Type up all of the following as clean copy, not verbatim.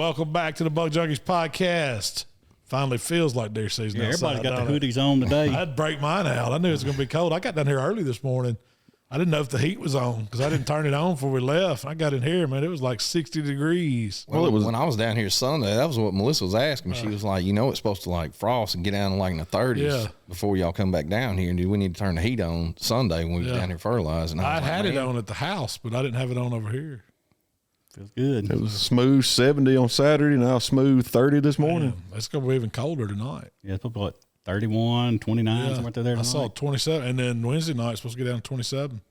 welcome back to the Bug Junkies podcast. Finally feels like deer season. Yeah, outside, everybody's got the hoodies on today. I'd break mine out. I knew it was going to be cold. I got down here early this morning. I didn't know if the heat was on because I didn't turn it on before we left. I got in here, man. It was like 60 degrees. Well, it was when I was down here Sunday. That was what Melissa was asking me. She was like, it's supposed to like frost and get down to like in the 30s before y'all come back down here. And do we need to turn the heat on Sunday when we was down here fertilizing? I had it on at the house, but I didn't have it on over here. Feels good. It was a smooth 70 on Saturday, now smooth 30 this morning. Man, it's going to be even colder tonight. Yeah, it's probably like 31, 29, somewhere there tonight. I saw 27, and then Wednesday night it's supposed to get down to 27.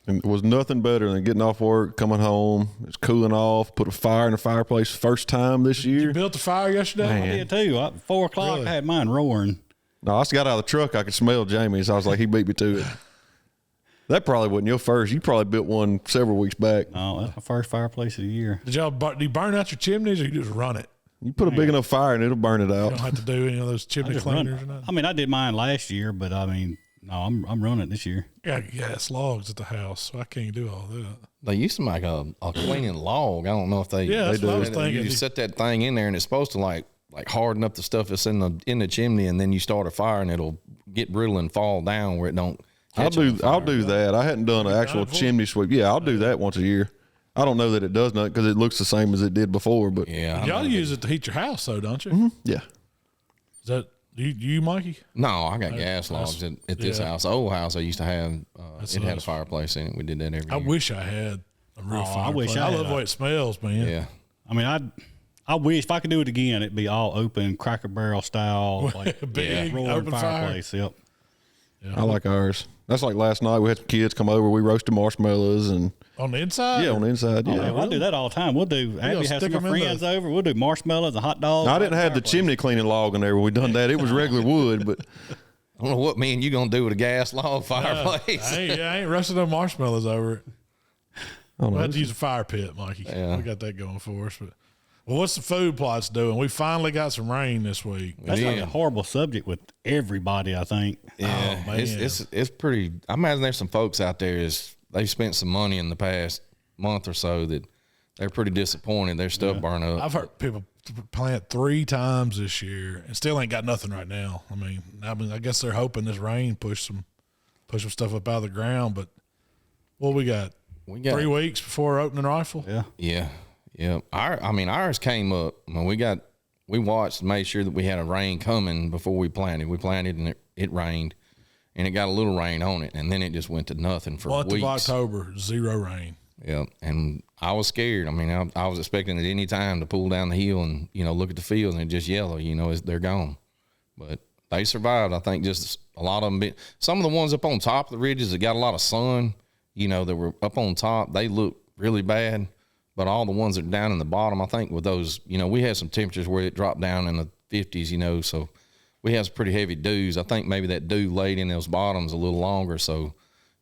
And it was nothing better than getting off work, coming home, it's cooling off, put a fire in the fireplace first time this year. You built the fire yesterday? Man. I did too. At 4 o'clock, Really? I had mine roaring. No, I just got out of the truck, I could smell Jamie's. I was like, he beat me to it. That probably wasn't your first. You probably built one several weeks back. No, that's my first fireplace of the year. Did y'all do you burn out your chimneys or you just run it? You put a big enough fire and it'll burn it You out. don't have to do any of those chimney cleaners or nothing? I mean, I did mine last year, but I mean, no, I'm running it this year. I got gas logs at the house, so I can't do all that. They used to make a cleaning log. I don't know if they. Yeah, that's they what I do. was thinking. You set that thing in there, and it's supposed to like harden up the stuff that's in the chimney, and then you start a fire, and it'll get brittle and fall down where it don't. I'll do that. I hadn't done an actual chimney sweep. Yeah, I'll do that once a year. I don't know that it does nothing because it looks the same as it did before. But yeah, y'all use it to heat your house, though, don't you? Mm-hmm. Yeah. Is that you, Mikey? No, I got gas logs at this house. The old house I used to have, it had a nice. fireplace in it. We did that every I year. wish I had a real fireplace. I wish I I had love the way it smells, man. Yeah. I mean, I wish if I could do it again, it'd be all open, Cracker Barrel style, like Big, roaring open fire. fireplace. Yep. Yeah. I like ours. That's like last night. We had some kids come over. We roasted marshmallows and On the inside? on the inside. Oh, Yeah, man, I do that all the time. We'll do. Abby has stick some 'em in friends the- over. We'll do marshmallows and hot dogs. I didn't have the Fireplace. chimney cleaning log in there when we done that. It was regular wood, but I don't know what me and you gonna do with a gas log fireplace. I ain't roasting no marshmallows over it. I don't We'll know. have to use a fire pit, Mikey. Yeah. We got that going for us. But well, what's the food plots doing? We finally got some rain this week. That's like Yeah. a horrible subject with everybody, I think. Yeah, Oh, man. it's pretty. I imagine there's some folks out there they've spent some money in the past month or so that they're pretty disappointed. Their stuff burned up. I've heard people plant 3 times this year and still ain't got nothing right now. I mean, I guess they're hoping this rain push some stuff up out of the ground. But what we got 3 weeks before opening rifle. Yeah. Yeah. Ours came up. I mean, we watched and made sure that we had a rain coming before we planted. We planted and it rained, and it got a little rain on it, and then it just went to nothing for Month weeks. of October, 0 rain. Yeah, and I was scared. I mean, I was expecting at any time to pull down the hill and look at the field and it just yellow. They're gone, but they survived. I think just a lot of them. Some of the ones up on top of the ridges that got a lot of sun, that were up on top, they look really bad. But all the ones that are down in the bottom, I think with those, we had some temperatures where it dropped down in the 50s, so we had some pretty heavy dews. I think maybe that dew laid in those bottoms a little longer, so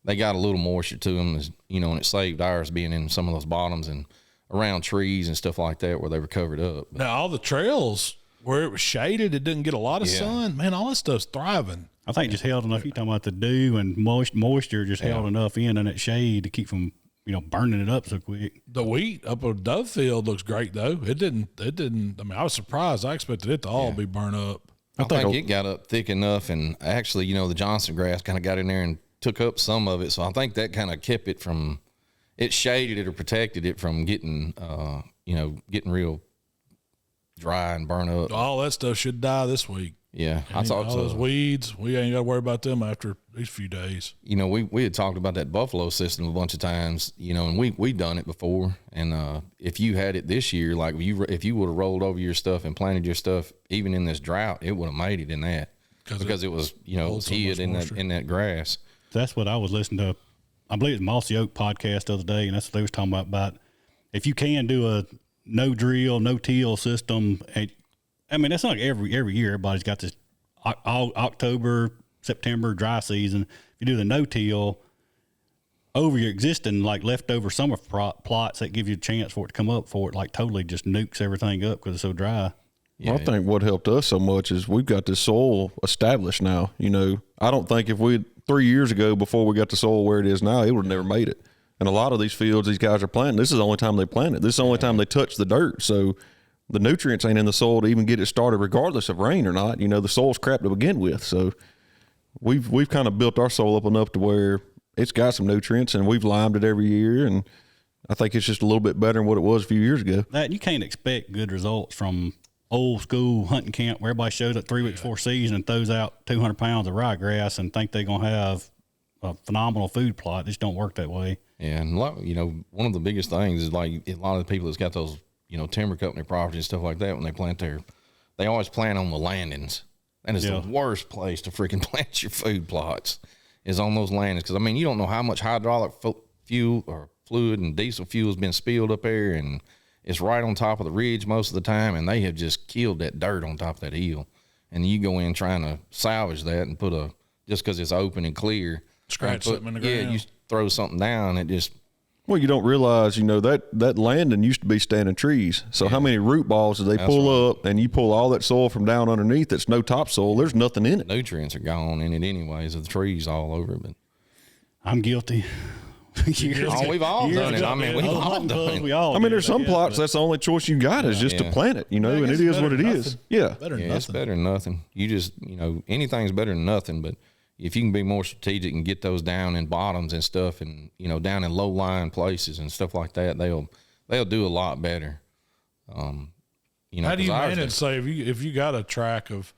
they got a little moisture to them, and it saved ours being in some of those bottoms and around trees and stuff like that where they were covered up. But Now, all the trails where it was shaded, it didn't get a lot of sun. Man, all that stuff's thriving. I think it just held enough. You talking about the dew and moisture just held enough in that shade to keep from burning it up so quick. The wheat up at Dove Field looks great, though. It didn't. I mean, I was surprised. I expected it to all be burnt up. I think it got up thick enough, and actually, the Johnson grass kind of got in there and took up some of it. So I think that kind of kept it from, it shaded it or protected it from getting, getting real dry and burn up. All that stuff should die this week. Yeah, I thought all so. those weeds, we ain't got to worry about them after these few days. We had talked about that buffalo system a bunch of times, and we done it before. And if you had it this year, like if you would have rolled over your stuff and planted your stuff, even in this drought, it would have made it in that because it was it was so hid much in that grass. That's what I was listening to. I believe it was Mossy Oak podcast the other day, and that's what they was talking about if you can do a no drill, no till system. I mean, that's not like every year. Everybody's got this October, September dry season. If you do the no till over your existing like leftover summer plots, that give you a chance for it to come up for it, like totally just nukes everything up because it's so dry. Well, I think what helped us so much is we've got this soil established now. I don't think if 3 years ago before we got the soil where it is now, it would have never made it. And a lot of these fields these guys are planting, this is the only time they planted. This is the only time they touch the dirt. So the nutrients ain't in the soil to even get it started, regardless of rain or not. You know, the soil's crap to begin with. So we've kind of built our soil up enough to where it's got some nutrients, and we've limed it every year. And I think it's just a little bit better than what it was a few years ago. That you can't expect good results from old school hunting camp where everybody shows up 3 weeks before season and throws out 200 pounds of ryegrass and think they're going to have a phenomenal food plot. It just don't work that way. Yeah, and you know, one of the biggest things is like a lot of the people that's got those, you know, timber company property and stuff like that, when they plant they always plant on the landings. That is the worst place to freaking plant your food plots, is on those landings. Because, I mean, you don't know how much hydraulic fuel or fluid and diesel fuel has been spilled up there, and it's right on top of the ridge most of the time, and they have just killed that dirt on top of that hill. And you go in trying to salvage that and put just because it's open and clear. Scratch something in the ground. Yeah, you throw something down, it just... Well, you don't realize, you know, that landing used to be standing trees. So how many root balls did they pull up, and you pull all that soil from down underneath? It's no topsoil. There's nothing in it. Nutrients are gone in it anyways, of the trees all over it. But I'm guilty. we've all done it. I mean, we've all done it. I mean, there's some plots that's the only choice you got is just to plant it, you know, and it is what it is. Yeah. It's better than nothing. You just, you know, anything's better than nothing, but if you can be more strategic and get those down in bottoms and stuff, and, you know, down in low-lying places and stuff like that, they'll do a lot better. You know, how do you manage, say, if you got a tract of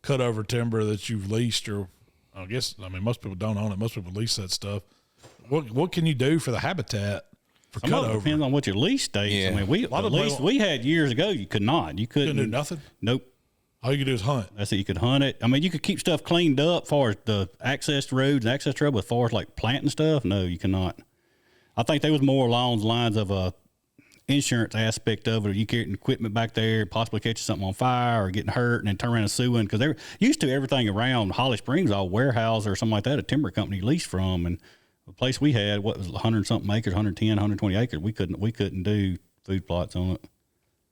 cut over timber that you've leased, or I mean, most people don't own it. Most people lease that stuff. What can you do for the habitat for cut over? Depends on what your lease states. Yeah. I mean, we had years ago, you could not. You couldn't do nothing? Nope. All you could do is hunt. That's it. You could hunt it. I mean, you could keep stuff cleaned up as far as the access to roads and access to road, but as far as like planting stuff, no, you cannot. I think there was more along the lines of a insurance aspect of it. Or you getting equipment back there, possibly catching something on fire or getting hurt and then turn around and suing. Because they're used to everything around Holly Springs, all warehouse or something like that, a timber company leased from. And the place we had, what was 100 something acres, 110, 120 acres, we couldn't do food plots on it.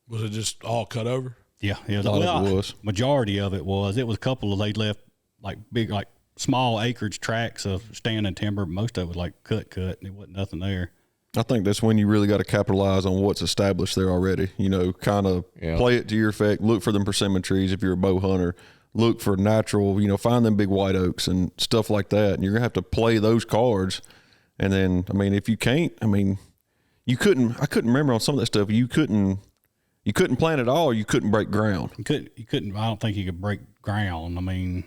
Was it just all cut over? Yeah, it was. Majority of it was. It was a couple of they left like big, like small acreage tracts of standing timber. Most of it was like cut. There wasn't nothing there. I think that's when you really got to capitalize on what's established there already. You know, kind of play it to your effect. Look for them persimmon trees if you're a bow hunter. Look for natural, you know, find them big white oaks and stuff like that. And you're going to have to play those cards. And then, I mean, if you can't, I mean, I couldn't remember on some of that stuff. You couldn't plant at all. Or you couldn't break ground. You couldn't. I don't think you could break ground. I mean,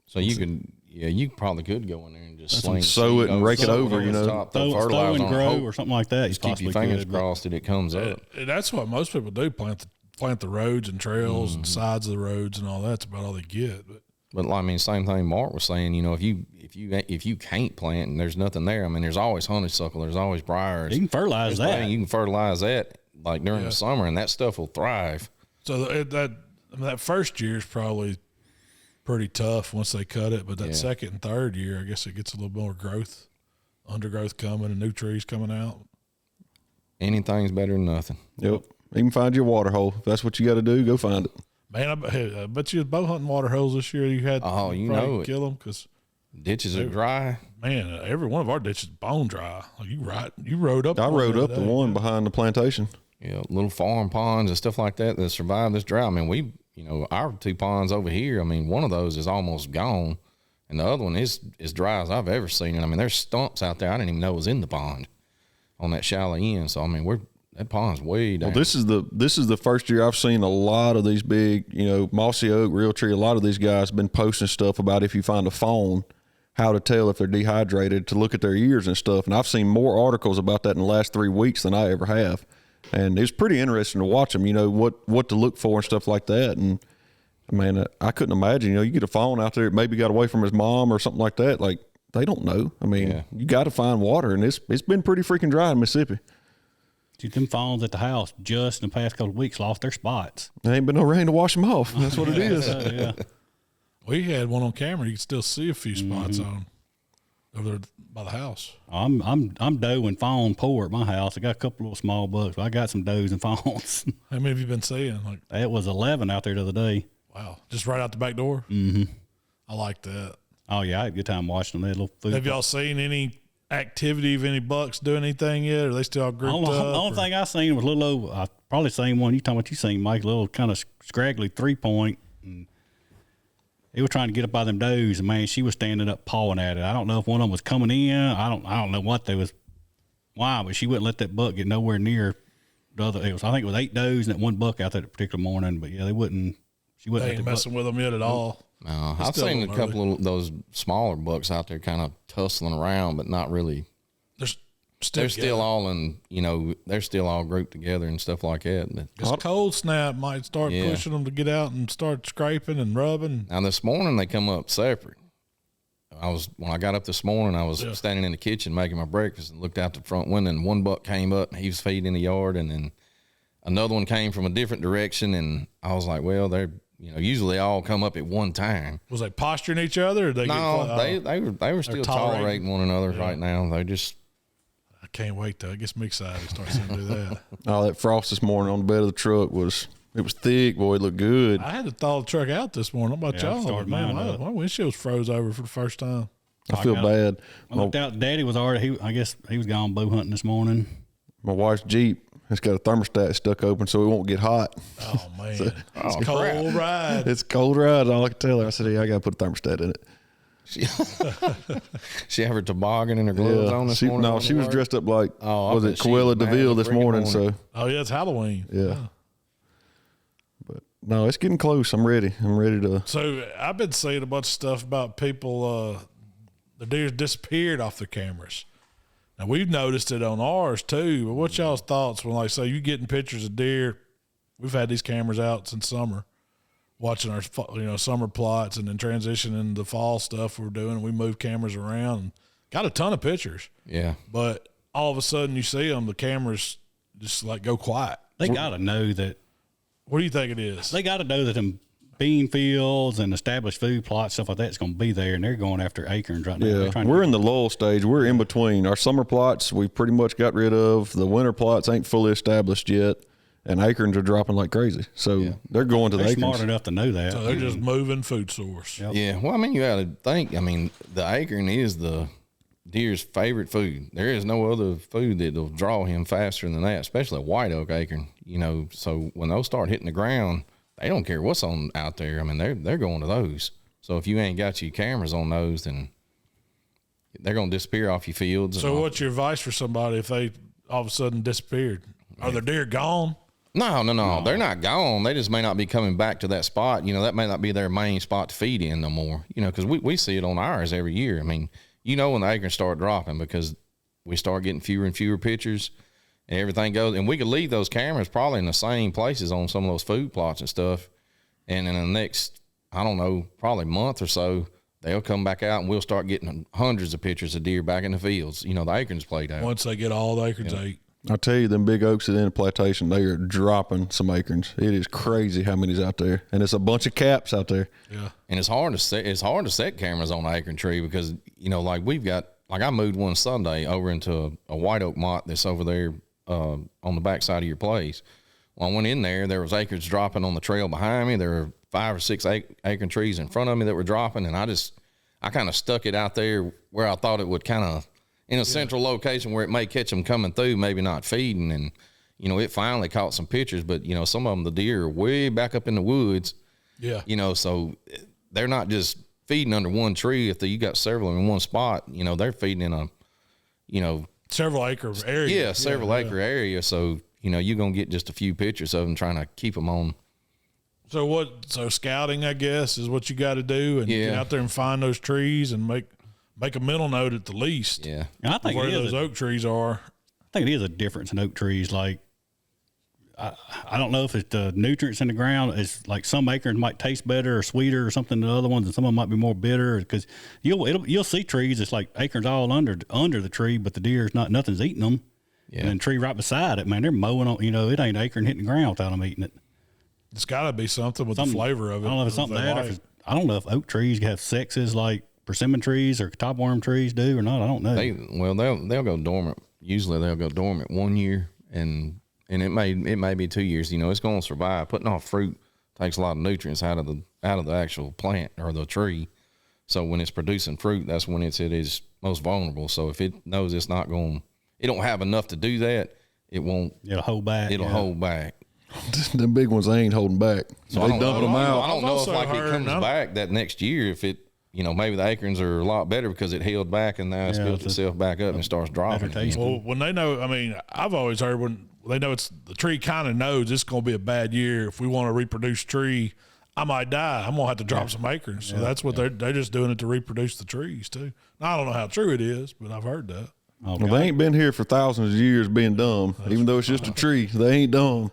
so you probably could go in there and just sow it and rake it over, you know, throw and grow or something like that. Just keep your fingers crossed that it comes up. That's what most people do: plant the roads and trails and sides of the roads and all that. That's about all they get. But I mean, same thing Mark was saying. You know, if you can't plant and there's nothing there, I mean, there's always honeysuckle, there's always briars. You can fertilize that. You can fertilize that like during the summer, and that stuff will thrive. So that first year is probably pretty tough once they cut it, but that second and third year, I guess it gets a little more growth, undergrowth coming, and new trees coming out. Anything's better than nothing. Yep. Even find your water hole. If that's what you got to do, go find it. Man, I bet you was bow hunting water holes this year. You had kill them because ditches are dry. Man, every one of our ditches bone dry. Like you rode up. I rode up the one behind the plantation. Yeah, little farm ponds and stuff like that survived this drought. I mean, our two ponds over here, I mean, one of those is almost gone, and the other one is as dry as I've ever seen it. I mean, there's stumps out there I didn't even know was in the pond on that shallow end. So, I mean, that pond's way down. Well, this is the first year I've seen a lot of these big, you know, Mossy Oak, Realtree, a lot of these guys have been posting stuff about if you find a fawn, how to tell if they're dehydrated, to look at their ears and stuff. And I've seen more articles about that in the last 3 weeks than I ever have. And it's pretty interesting to watch them, you know, what to look for and stuff like that. And, man, I couldn't imagine, you know, you get a fawn out there that maybe got away from his mom or something like that. Like, they don't know. I mean, you got to find water, and it's been pretty freaking dry in Mississippi. Dude, them fawns at the house just in the past couple of weeks lost their spots. There ain't been no rain to wash them off. That's what it is. Yeah. We had one on camera. You could still see a few spots on over there by the house. I'm doe and fawn poor at my house. I got a couple of little small bucks, but I got some does and fawns. How many have you been seeing? Like, it was 11 out there the other day. Wow, just right out the back door. Mm-hmm. I like that. Oh yeah, I had a good time watching them. They had little food. Have y'all seen any activity of any bucks doing anything yet? Or are they still all grouped up? The only thing I seen was a little over, probably the same one you talking about. You seen Mike, a little kind of scraggly 3-point. And he was trying to get up by them does, and man, she was standing up pawing at it. I don't know if one of them was coming in. I don't know what they was. Why, but she wouldn't let that buck get nowhere near the other. I think it was 8 does and that one buck out there that particular morning. But yeah, they wouldn't. She wasn't They ain't messing with them yet at all. No, I've seen a couple of those smaller bucks out there kind of tussling around, but not really. They're still all in, they're still all grouped together and stuff like that. But this cold snap might start pushing them to get out and start scraping and rubbing. Now this morning they come up separate. When I got up this morning, I was standing in the kitchen making my breakfast and looked out the front window, and one buck came up and he was feeding in the yard, and then another one came from a different direction, and I was like, well, they're usually they all come up at one time. Was they posturing each other? Or they were still tolerating one another right now. They just. I can't wait though. It gets me excited to start seeing them do that. Oh, that frost this morning on the bed of the truck was thick. Boy, it looked good. I had to thaw the truck out this morning. How about y'all? Man, my windshield froze over for the first time. I feel bad. I looked out. Daddy was already. I guess he was gone bow hunting this morning. My wife's Jeep has got a thermostat stuck open so it won't get hot. Oh man, it's a cold ride. It's a cold ride. All I could tell her, I said, "Hey, I got to put a thermostat in it." She have her toboggan and her gloves on this morning? No, she was dressed up like was it Cruella de Vil this morning? So it's Halloween. Yeah. But no, it's getting close. I'm ready. To. So I've been seeing a bunch of stuff about people. The deers disappeared off their cameras. Now we've noticed it on ours too. But what's y'all's thoughts when, like, say, you getting pictures of deer? We've had these cameras out since summer, watching our summer plots, and then transitioning into the fall stuff we're doing. We move cameras around and got a ton of pictures. Yeah, but all of a sudden you see them, the cameras just like go quiet. They got to know that. What do you think it is? They got to know that them bean fields and established food plots, stuff like that's going to be there, and they're going after acorns right now. Yeah, we're in the lull stage. We're in between. Our summer plots we pretty much got rid of. The winter plots ain't fully established yet. And acorns are dropping like crazy. So they're going to the acorns. They're smart enough to know that. So they're just moving food source. Yep. Yeah. Well, I mean, you got to think, the acorn is the deer's favorite food. There is no other food that'll draw him faster than that, especially a white oak acorn. So when those start hitting the ground, they don't care what's on out there. They're going to those. So if you ain't got your cameras on those, then they're going to disappear off your fields. So what's your advice for somebody if they all of a sudden disappeared? Are the deer gone? No. They're not gone. They just may not be coming back to that spot. That may not be their main spot to feed in no more. Because we see it on ours every year. When the acorns start dropping because we start getting fewer and fewer pictures and everything goes. And we could leave those cameras probably in the same places on some of those food plots and stuff. And in the next, I don't know, probably month or so, they'll come back out and we'll start getting hundreds of pictures of deer back in the fields. The acorns played out. Once they get all the acorns ate. I tell you, them big oaks at the end of plantation, they are dropping some acorns. It is crazy how many's out there, and it's a bunch of caps out there. Yeah, and it's hard to set cameras on an acorn tree because we've got I moved one Sunday over into a white oak mott that's over there on the backside of your place. Well, I went in there was acorns dropping on the trail behind me. There were 5 or 6 acorn trees in front of me that were dropping, and I kind of stuck it out there where I thought it would kind of. In a central location where it may catch them coming through, maybe not feeding. And, it finally caught some pictures, but, some of them, the deer are way back up in the woods. Yeah. So they're not just feeding under one tree. If you got several in one spot, they're feeding in a, several acre area. Yeah, several acre area. So, you're going to get just a few pictures of them trying to keep them on. So scouting, I guess, is what you got to do and get out there and find those trees and make a mental note at the least. Yeah. And I think where those oak trees are. I think it is a difference in oak trees. Like, I don't know if it's the nutrients in the ground. It's like some acorns might taste better or sweeter or something than the other ones, and some of them might be more bitter because you'll see trees. It's like acorns all under the tree, but the deer's nothing's eating them. Yeah. And then tree right beside it, man, they're mowing on. It ain't acorn hitting the ground without them eating it. It's got to be something with the flavor of it. I don't know if it's something I don't know if oak trees have sexes like persimmon trees or topworm trees do or not. I don't know. They'll go dormant. Usually they'll go dormant 1 year and it may be 2 years. It's going to survive. Putting off fruit takes a lot of nutrients out of the actual plant or the tree. So when it's producing fruit, that's when it is most vulnerable. So if it knows it's not going, it don't have enough to do that, it won't. It'll hold back. It'll hold back. Them big ones, they ain't holding back. So they dumping them out. I don't know if also like it heard- comes back that next year, if it, maybe the acorns are a lot better because it held back and now it's built itself back up and starts dropping. taste. Well, when they know, I mean, I've always heard when they know it's the tree kind of knows it's going to be a bad year. If we want to reproduce tree, I might die. I'm going to have to drop some acorns. So that's what they're just doing it to reproduce the trees too. Now, I don't know how true it is, but I've heard that. Okay. Well, they ain't been here for thousands of years being dumb. Even though it's just a tree, they ain't dumb.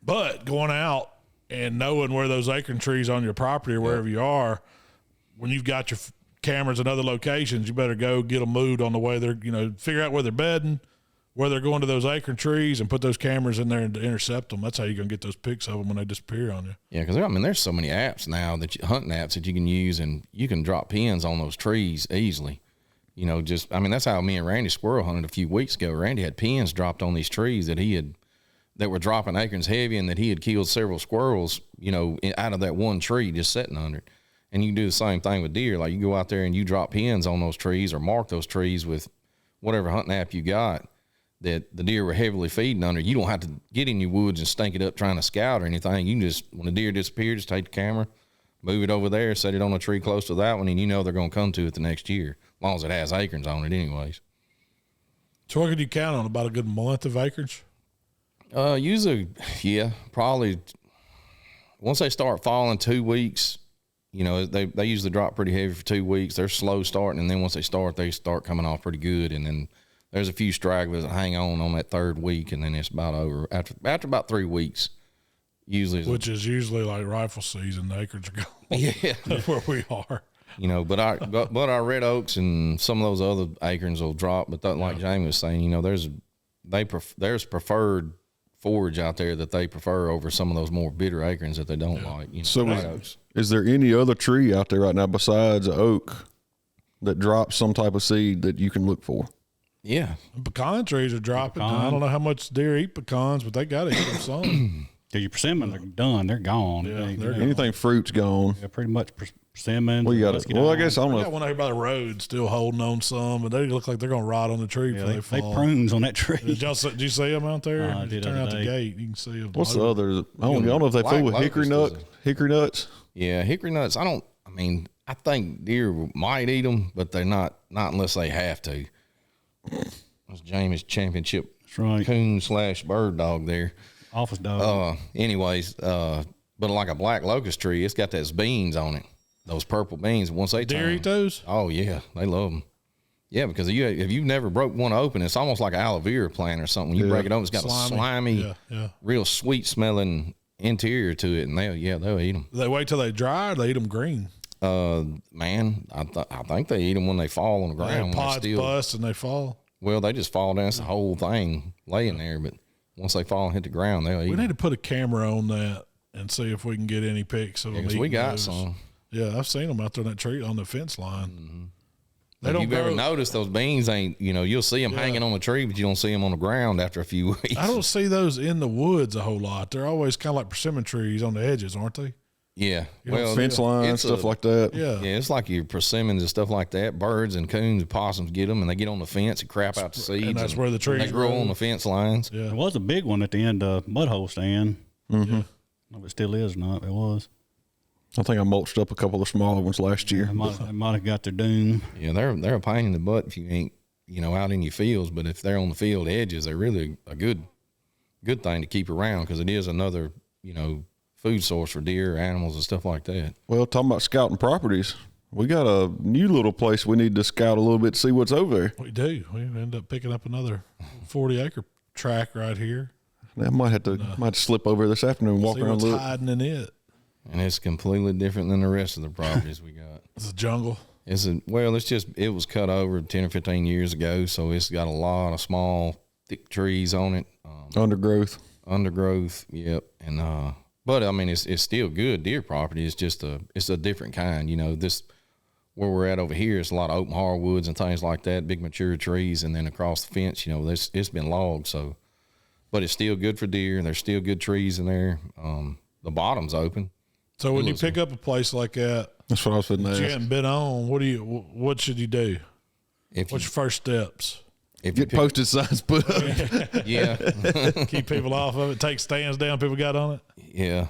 But going out and knowing where those acorn trees on your property or wherever you are, when you've got your cameras in other locations, you better go get them moved on the way they're, figure out where they're bedding, where they're going to those acorn trees, and put those cameras in there and intercept them. That's how you're going to get those pics of them when they disappear on you. Yeah, because there's so many apps now hunting apps that you can use, and you can drop pins on those trees easily. That's how me and Randy squirrel hunted a few weeks ago. Randy had pins dropped on these trees that were dropping acorns heavy, and that he had killed several squirrels, out of that one tree just sitting under it. And you can do the same thing with deer. Like you go out there and you drop pins on those trees or mark those trees with whatever hunting app you got that the deer were heavily feeding under. You don't have to get in your woods and stink it up trying to scout or anything. You can just, when a deer disappears, just take the camera, move it over there, set it on a tree close to that one, and they're going to come to it the next year, as long as it has acorns on it anyways. So what could you count on? About a good month of acorns? Usually, probably once they start falling 2 weeks, they usually drop pretty heavy for 2 weeks. They're slow starting, and then once they start coming off pretty good. And then there's a few stragglers that hang on that third week, and then it's about over after about 3 weeks. Usually, Which is usually like rifle season. The acorns are gone. yeah. That's where we are. But our red oaks and some of those other acorns will drop. But like Jamie was saying, there's preferred forage out there that they prefer over some of those more bitter acorns that they don't like. So red oaks. Is there any other tree out there right now besides an oak that drops some type of seed that you can look for? Yeah. Pecan trees are dropping. I don't know how much deer eat pecans, but they got to eat them some. Your persimmon, they're done. They're gone. Yeah, Anything fruit's gone. Yeah, pretty much persimmon. Well, you got it. Well, I guess I don't I know. got one out here by the road still holding on some, but they look like they're going to rot on the tree before they they fall. prunes on that tree. Did you see them out there? I You did turn the out other the day. gate, you can see them. What's the other? I don't know if they Black fool with hickory locust nut. is Hickory nuts. Yeah, hickory nuts. I think deer might eat them, but they're not unless they have to. That's Jamie's championship That's right. coon / bird dog there. Office dog. But like a black locust tree, it's got those beans on it, those purple beans. Once they Deer turn, eat those? oh yeah, they love them. Yeah, because if you've never broke one open, it's almost like an aloe vera plant or something. You break it open, it's got a slimy, real sweet smelling interior to it, and they'll eat them. Do they wait till they dry or they eat them green? Man, I think they eat them when they fall on the ground. When Pods they're still, bust and they fall. well, they just fall down. It's the whole thing laying there, but once they fall and hit the ground, they'll eat We them. need to put a camera on that and see if we can get any pics of them. Because we eating got those. some. Yeah, I've seen them out there in that tree on the fence line. Mm-hmm. They If don't you've ever grow- noticed, those beans ain't, you'll see them hanging on the tree, but you don't see them on the ground after a few weeks. I don't see those in the woods a whole lot. They're always kind of like persimmon trees on the edges, aren't they? Yeah. don't Well, Fence lines, it's stuff like that. Yeah. Yeah, it's like your persimmons and stuff like that. Birds and coons and poppums get them, and they get on the fence and crap out the seeds. And that's where the trees They grow grow. on the fence lines. Yeah. There was a big one at the end of Mudhole Stand. Mm-hmm. I don't know if it still is or not. It was. I think I mulched up a couple of smaller ones last year. It might have got their doom. Yeah, they're a pain in the butt if you ain't, out in your fields. But if they're on the field edges, they're really a good thing to keep around because it is another, food source for deer, animals, and stuff like that. Well, talking about scouting properties, we got a new little place we need to scout a little bit to see what's over there. We do. We end up picking up another 40-acre tract right here. I might have to slip over this afternoon and walk See around what's and look. hiding in it. And it's completely different than the rest of the properties we got. It's a jungle. It was cut over 10 or 15 years ago, so it's got a lot of small, thick trees on it. Undergrowth. Undergrowth, yep. And but it's still good deer property. It's just it's a different kind. This where we're at over here, it's a lot of open hardwoods and things like that, big mature trees, and then across the fence, it's been logged. So, but it's still good for deer. And there's still good trees in there. The bottom's open. So when you pick up a place like that, That's what I was going to You ask. hadn't been on. What should you do? What's your first steps? If you Get posted signs put up. yeah, Keep people off of it. Take stands down. People got on it. yeah.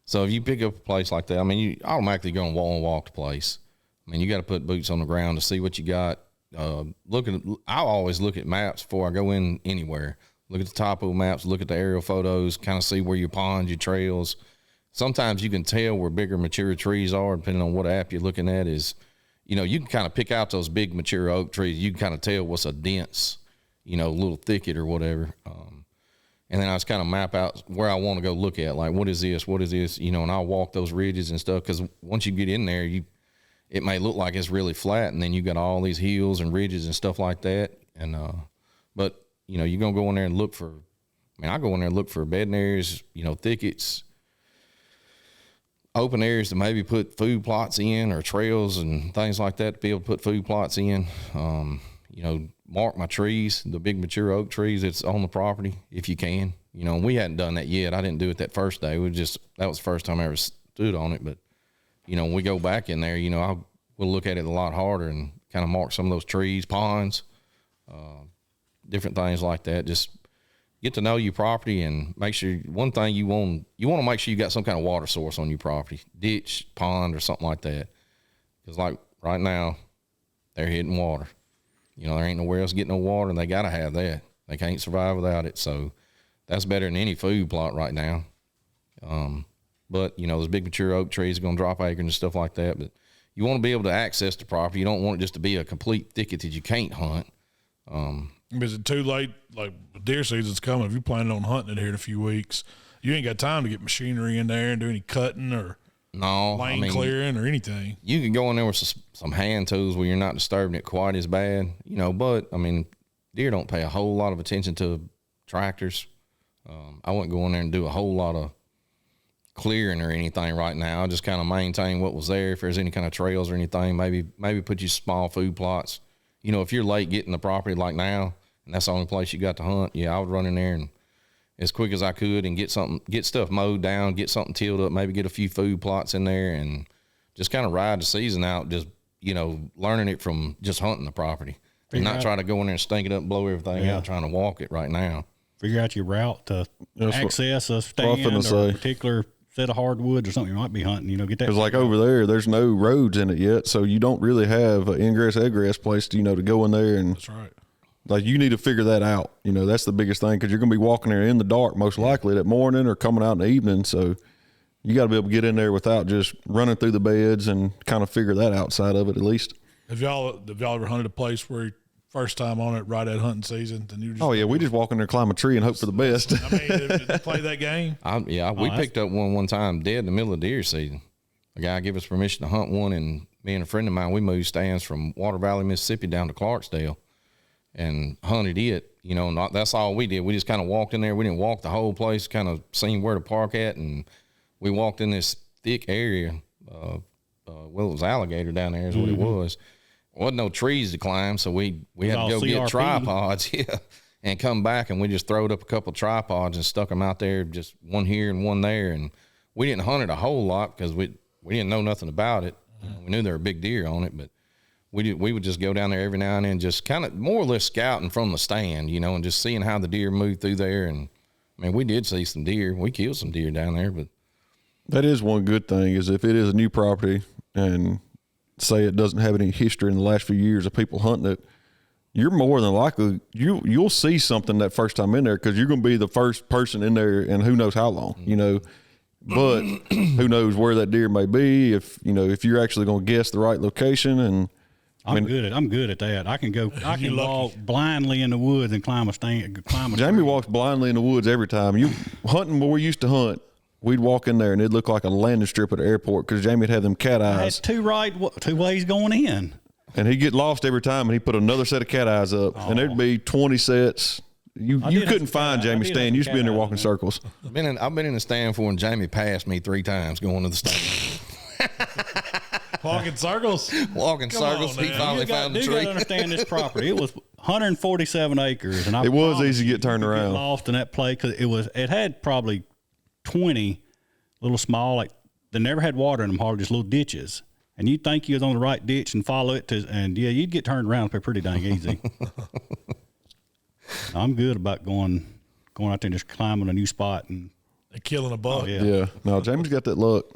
So if you pick up a place like that, I mean, you automatically go and walk the place. I mean, you got to put boots on the ground to see what you got. I always look at maps before I go in anywhere. Look at the topo maps, look at the aerial photos, kind of see where your ponds, your trails. Sometimes you can tell where bigger mature trees are, depending on what app you're looking at. You can kind of pick out those big mature oak trees. You can kind of tell what's a dense, little thicket or whatever. And then I just kind of map out where I want to go look at, like, what is this, and I'll walk those ridges and stuff. Because once you get in there, it may look like it's really flat, and then you got all these hills and ridges and stuff like that. And but you're gonna go in there and look for. I go in there and look for bedding areas, thickets, open areas to maybe put food plots in, or trails and things like that to be able to put food plots in. Mark my trees, the big mature oak trees that's on the property if you can. We hadn't done that yet. I didn't do it that first day. That was the first time I ever stood on it. But when we go back in there, we'll look at it a lot harder and kind of mark some of those trees, ponds, different things like that. Just get to know your property and make sure. One thing you want to make sure you got some kind of water source on your property, ditch, pond, or something like that. Because like right now, they're hitting water. There ain't nowhere else getting no water, and they got to have that. They can't survive without it. So that's better than any food plot right now. But those big mature oak trees are going to drop acres and stuff like that. But you want to be able to access the property. You don't want it just to be a complete thicket that you can't hunt. Is it too late? Like, deer season's coming. If you're planning on hunting it here in a few weeks, you ain't got time to get machinery in there and do any cutting or lane clearing or anything. You can go in there with some hand tools where you're not disturbing it quite as bad, but deer don't pay a whole lot of attention to tractors. I wouldn't go in there and do a whole lot of clearing or anything right now. I just kind of maintain what was there. If there's any kind of trails or anything, maybe put you small food plots. If you're late getting the property like now, and that's the only place you got to hunt, I would run in there and as quick as I could and get stuff mowed down, get something tilled up, maybe get a few food plots in there and just kind of ride the season out, just, learning it from just hunting the property and not try to go in there and stink it up and blow everything out trying to walk it right now. Figure out your route to access a stand or a particular set of hardwoods or something you might be hunting, get that. Because like over there's no roads in it yet, so you don't really have an ingress egress place to go in there, and That's right. Like, you need to figure that out. That's the biggest thing, because you're going to be walking there in the dark most likely that morning or coming out in the evening. So you got to be able to get in there without just running through the beds and kind of figure that outside of it at least. Have y'all ever hunted a place where first time on it right at hunting season? Then you just we just walk in there, climb a tree, and hope for the best. did you play that game? We picked up one time dead in the middle of deer season. A guy gave us permission to hunt one, and me and a friend of mine, we moved stands from Water Valley, Mississippi down to Clarksdale and hunted it. That's all we did. We just kind of walked in there. We didn't walk the whole place, kind of seen where to park at, and we walked in this thick area. It was alligator down there is what it was. There wasn't no trees to climb, so we had to go CRP. get tripods, and come back, and we just throwed up a couple tripods and stuck them out there, just one here and one there. And we didn't hunt it a whole lot because we didn't know nothing about it. We knew there were big deer on it, but we would just go down there every now and then, just kind of more or less scouting from the stand, and just seeing how the deer moved through there. And we did see some deer. We killed some deer down there, but that is one good thing, is if it is a new property and say it doesn't have any history in the last few years of people hunting it, you're more than likely you'll see something that first time in there, because you're going to be the first person in there, and who knows how long, But who knows where that deer may be, if you're actually going to guess the right location. And I'm good at that. I can walk blindly in the woods and climb a Jamie tree. walks blindly in the woods every time. You hunting where we used to hunt, we'd walk in there and it'd look like a landing strip at the airport, because Jamie would have them cat I eyes. had two ways going in. And he'd get lost every time, and he'd put another set of cat eyes up, and there'd be 20 sets. You couldn't find Jamie stand. You used to be in there walking circles. I've been in the stand for, and Jamie passed me 3 times going to the stand. Walking circles. Walking circles. On, he finally found the You tree. got to understand this property. It was 147 acres, and It was easy to get turned around. Get lost in that place because it had probably 20 little small, like that never had water in them, hard, just little ditches. And you'd think you was on the right ditch and follow it and you'd get turned around up there pretty dang easy. I'm good about going out there and just climbing a new spot and killing a buck. Oh, yeah. Yeah. No, Jamie's got that luck.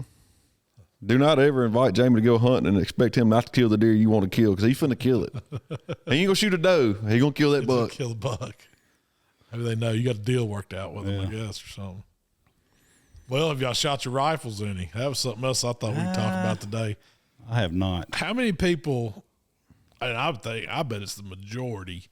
Do not ever invite Jamie to go hunting and expect him not to kill the deer you want to kill, because he's finna kill it. He ain't gonna shoot a doe. He gonna kill that buck. Kill the buck. Maybe they know you got a deal worked out with them, I guess, or something. Well, have y'all shot your rifles any? That was something else I thought we'd talk about today. I have not. How many people, and I bet it's the majority,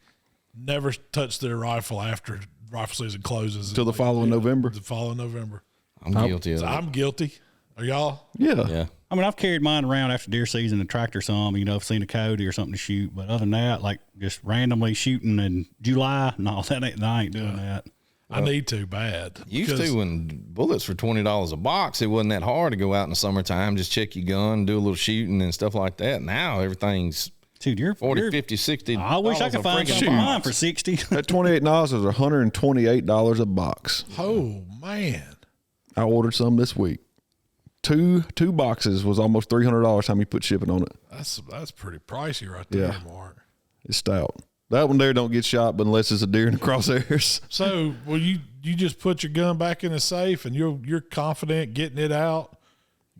never touch their rifle after rifle season closes Till the following November? The following November. I'm guilty of So that. I'm guilty. Are y'all? Yeah. Yeah. I mean, I've carried mine around after deer season and tractor some, I've seen a coyote or something to shoot. But other than that, like just randomly shooting in July, no, I ain't doing that. I need to bad. Used Because- to when bullets for $20 a box, it wasn't that hard to go out in the summertime, just check your gun, do a little shooting and stuff like that. Now everything's Dude, you're 40, 50, 60. I wish I could find something online for 60. That $28 is $128 a box. Oh, man. I ordered some this week. Two boxes was almost $300 time you put shipping on it. That's pretty pricey right there, Yeah. Mark. It's stout. That one there don't get shot, but unless it's a deer in the crosshairs. So, well, you just put your gun back in the safe and you're confident getting it out,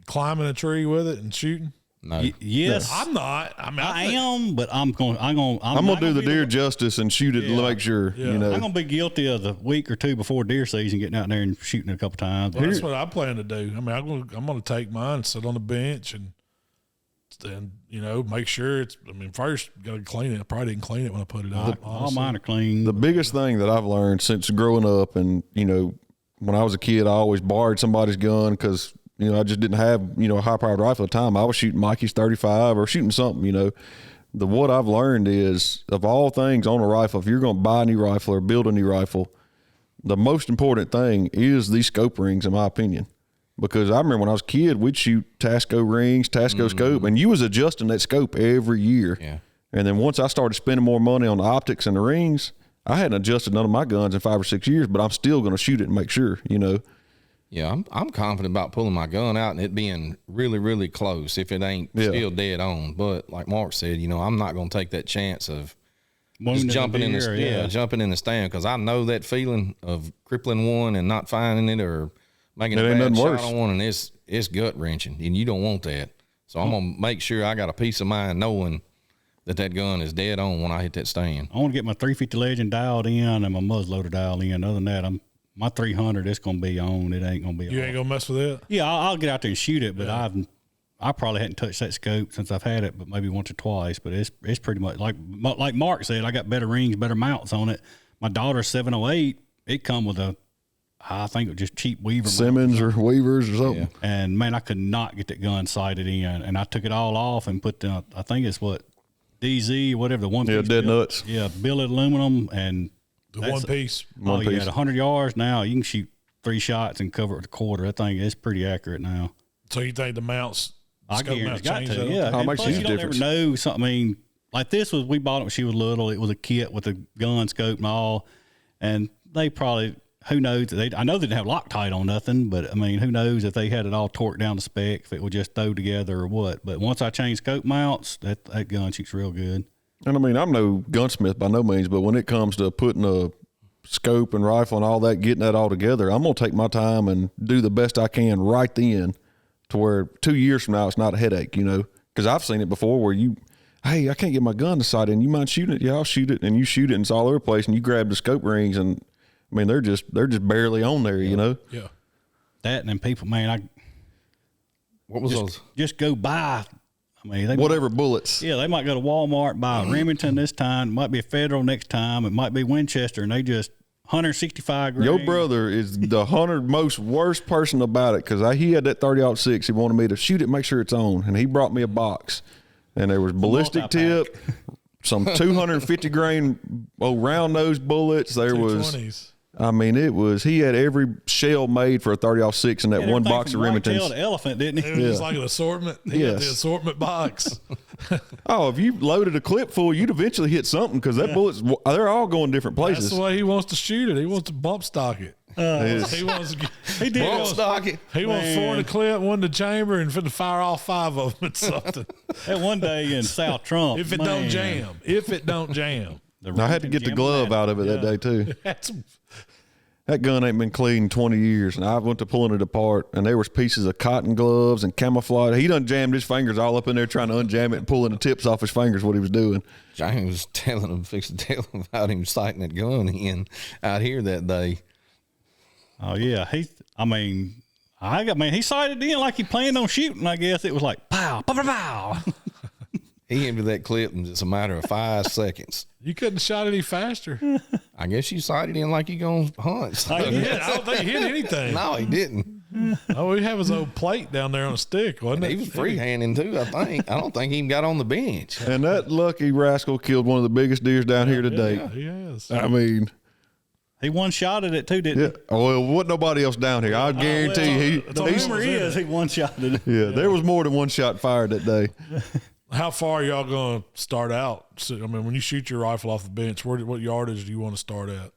climbing a tree with it and shooting? No. Yes, I'm not. I mean, I think- am, but I'm gonna do the deer justice and shoot it to make sure, Yeah. you know. I'm gonna be guilty of the week or two before deer season, getting out there and shooting it a couple times. Well, that's what I plan to do. I mean, I'm gonna take mine and sit on the bench and make sure it's. I mean, first got to clean it. I probably didn't clean it when I put it up. All mine are clean. The biggest thing that I've learned since growing up, and when I was a kid, I always borrowed somebody's gun because I just didn't have a high powered rifle at the time. I was shooting Mikey's 35 or shooting something. What I've learned is, of all things on a rifle, if you're going to buy a new rifle or build a new rifle, the most important thing is these scope rings, in my opinion. Because I remember when I was a kid, we'd shoot Tasco rings, Tasco scope, and you was adjusting that scope every year. Yeah. And then once I started spending more money on the optics and the rings, I hadn't adjusted none of my guns in 5 or 6 years, but I'm still going to shoot it and make sure, Yeah, I'm confident about pulling my gun out and it being really, really close if it ain't still dead on. But like Mark said, I'm not going to take that chance of just jumping in the stand, because I know that feeling of crippling one and not finding it or making a bad shot on one, and it's gut wrenching, and you don't want that. So I'm gonna make sure I got a peace of mind knowing that gun is dead on when I hit that stand. I want to get my 350 Legend dialed in and my muzzleloader dialed in. Other than that, my 300, it's gonna be on. It ain't gonna be. You ain't gonna mess with it. Yeah, I'll get out there and shoot it, but I probably hadn't touched that scope since I've had it, but maybe once or twice. But it's pretty much like Mark said. I got better rings, better mounts on it. My daughter's 708. It come with I think it was just cheap Weaver Simmons or Weavers or something. Yeah. And man, I could not get that gun sighted in, and I took it all off and put I think it's DZ, whatever the one. Yeah, piece dead bill- nuts. Yeah, billet aluminum and The one piece. oh yeah, piece. at 100 yards now you can shoot 3 shots and cover it with a quarter. That thing is pretty accurate now. So you think the mounts? I scope guarantee mount it's got change to. that? Yeah, How and much plus is you the don't difference? ever know something. I mean, like this we bought it when she was little. It was a kit with a gun scope and all, and they probably. Who knows? I know they didn't have Loctite on nothing, but I mean, who knows if they had it all torqued down to spec, if it would just throw together or what. But once I changed scope mounts, that gun shoots real good. And I mean, I'm no gunsmith by no means, but when it comes to putting a scope and rifle and all that, getting that all together, I'm going to take my time and do the best I can right then, to where 2 years from now, it's not a headache, because I've seen it before where hey, I can't get my gun to sight in. You mind shooting it? Yeah, I'll shoot it. And you shoot it and it's all over the place, and you grab the scope rings, and I mean, they're just barely on there, Yeah. That and then people, man, What was those? just go buy. I mean, they whatever bullets. Yeah, they might go to Walmart, buy a Remington this time. It might be a Federal next time. It might be Winchester, and they just 165 grand. Your brother is the most worst person about it, because he had that 30-06. He wanted me to shoot it, make sure it's on, and he brought me a box, and there was ballistic tip, some 250 grain round nose bullets. There was, 220s. I mean, he had every shell made for a 30-06 in that Had one everything box of from whitetail Remingtons. to elephant, didn't he? It was just like an assortment. He had the Yes. assortment box. Oh, if you loaded a clip full, you'd eventually hit something, because that bullets, they're all going different That's places. the way he wants to shoot it. He wants to bump stock it. He wants He did. Won't stock it. he wants 4 in the clip, 1 in the chamber, and finna fire all 5 of them at something. That one day in South Trump. If it don't jam. I had to get the glove out of it that day too. That's That gun ain't been cleaned in 20 years, and I went to pulling it apart, and there was pieces of cotton gloves and camouflage. He done jammed his fingers all up in there trying to unjam it and pulling the tips off his fingers, what he was doing. James was telling him, fixing to tell him about him sighting that gun in out here that day. Oh yeah, he sighted in like he planned on shooting. I guess it was like pow, pow, pow, pow. He emptied that clip in just a matter of 5 seconds. you couldn't have shot any faster. I guess you sighted in like you gonna hunt. So. I don't think he hit anything. No, he didn't. Oh, we have his old plate down there on a stick, wasn't it? He was freehanding too, I think. I don't think he even got on the bench. And that lucky rascal killed one of the biggest deers down here today. Yeah, he has. I mean, He one shot at it too, didn't yeah. Oh, well, wasn't nobody else down here. I guarantee The rumor is he one shot at it. Yeah, there was more than one shot fired that day. How far are y'all going to start out? So, I mean, when you shoot your rifle off the bench, what yardage do you want to start at?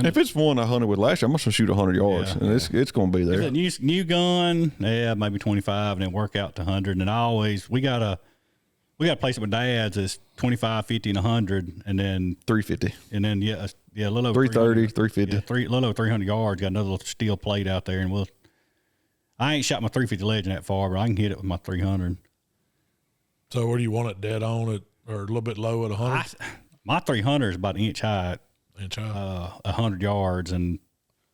If it's one I hunted with last year, I'm going to shoot 100 yards, and it's going to be there. New gun, yeah, maybe 25, and then work out to 100. And we got a place at my dad's that's 25, 50, and 100, and then 350. And then a little over 330, 350. Yeah, little over 300 yards. Got another little steel plate out there, and I ain't shot my 350 Legend that far, but I can hit it with my 300. So where do you want it, dead on it or a little bit low at 100? My 300 is about an inch high, Inch high. 100 yards, and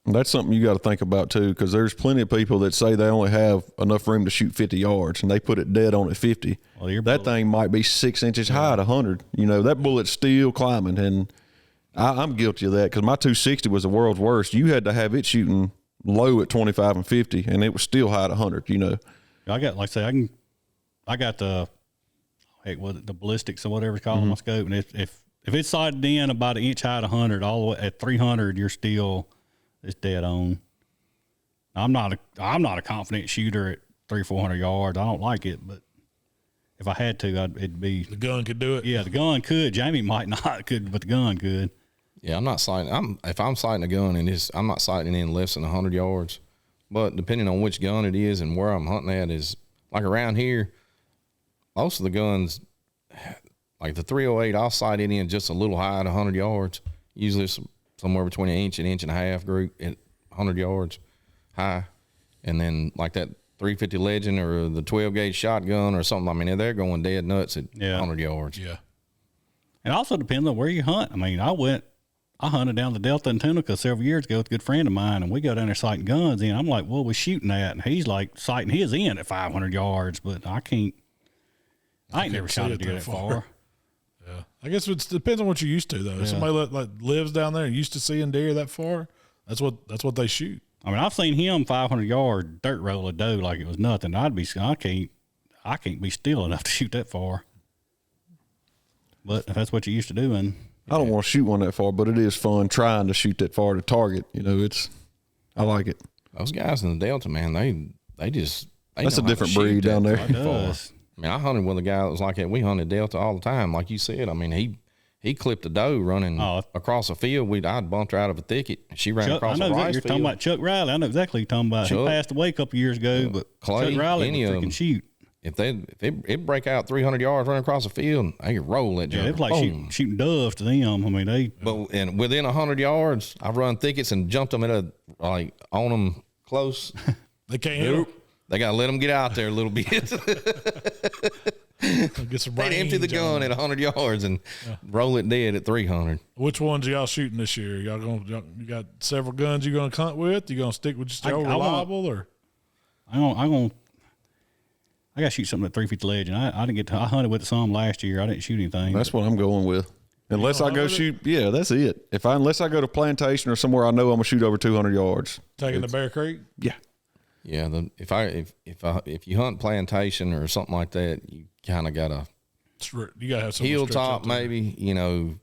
That's something you got to think about too, because there's plenty of people that say they only have enough room to shoot 50 yards, and they put it dead on at 50. Well, that thing might be 6 inches high at 100. You know, that bullet's still climbing, and I'm guilty of that because my 260 was the world's worst. You had to have it shooting low at 25 and 50, and it was still high at 100. You know, I got I got the the ballistics or whatever it's called on my scope, and if it's sighted in about an inch high at 100, all the way at 300, it's dead on. I'm not a confident shooter at 300-400 yards. I don't like it, but if I had to, it'd be the gun could do it. Yeah, the gun could. Jamie might not could, but the gun could. Yeah, I'm not sighting. If I'm sighting a gun I'm not sighting in less than 100 yards. But depending on which gun it is and where I'm hunting at is like around here. Most of the guns, like the 308, I'll sight it in just a little high at 100 yards. Usually somewhere between an inch and a half group at 100 yards high. And then like that 350 Legend or the 12 gauge shotgun or something. I mean, they're going dead nuts at 100 yards. Yeah. It also depends on where you hunt. I mean, I hunted down the Delta and Tunica several years ago with a good friend of mine, and we go down there sighting guns in. I'm like, well, we're shooting at, and he's like sighting his in at 500 yards, but I ain't never shot a deer that far. Yeah, I guess it depends on what you're used to, though. Yeah. If somebody like lives down there and used to seeing deer that far, that's what they shoot. I mean, I've seen him 500 yard dirt roll a doe like it was nothing. I can't be still enough to shoot that far. But if that's what you're used to doing, I don't want to shoot one that far, but it is fun trying to shoot that far to target. You know, I like it. Those guys in the Delta, man, they that's a different breed down there. it does. I mean, I hunted with a guy that was like that. We hunted Delta all the time, like you said. I mean, he clipped a doe running across a field. I'd bumped her out of a thicket. She ran across a rice field. I know exactly you're talking about Chuck Riley. I know exactly what you're talking about. He passed away a couple years ago, but Clay, Chuck Riley would freaking shoot. If it break out 300 yards running across the field, they could roll that joke. Yeah, it's like shooting doves to them. I mean, and within 100 yards, I've run thickets and jumped them on them close. They can't hit them. They got to let them get out there a little bit. Get some They'd empty the gun at 100 yards and roll it dead at 300. Which ones are y'all shooting this year? You got several guns you're going to hunt with? You going to stick with just your reliable or? I got to shoot something at 350 Legend. I hunted with some last year. I didn't shoot anything. That's what I'm going with. Unless I go shoot, that's it. Unless I go to Plantation or somewhere I know I'm gonna shoot over 200 yards. Taking the Bear Creek? Yeah. Yeah, if you hunt Plantation or something like that, you kind of got you gotta have some hilltop maybe. I don't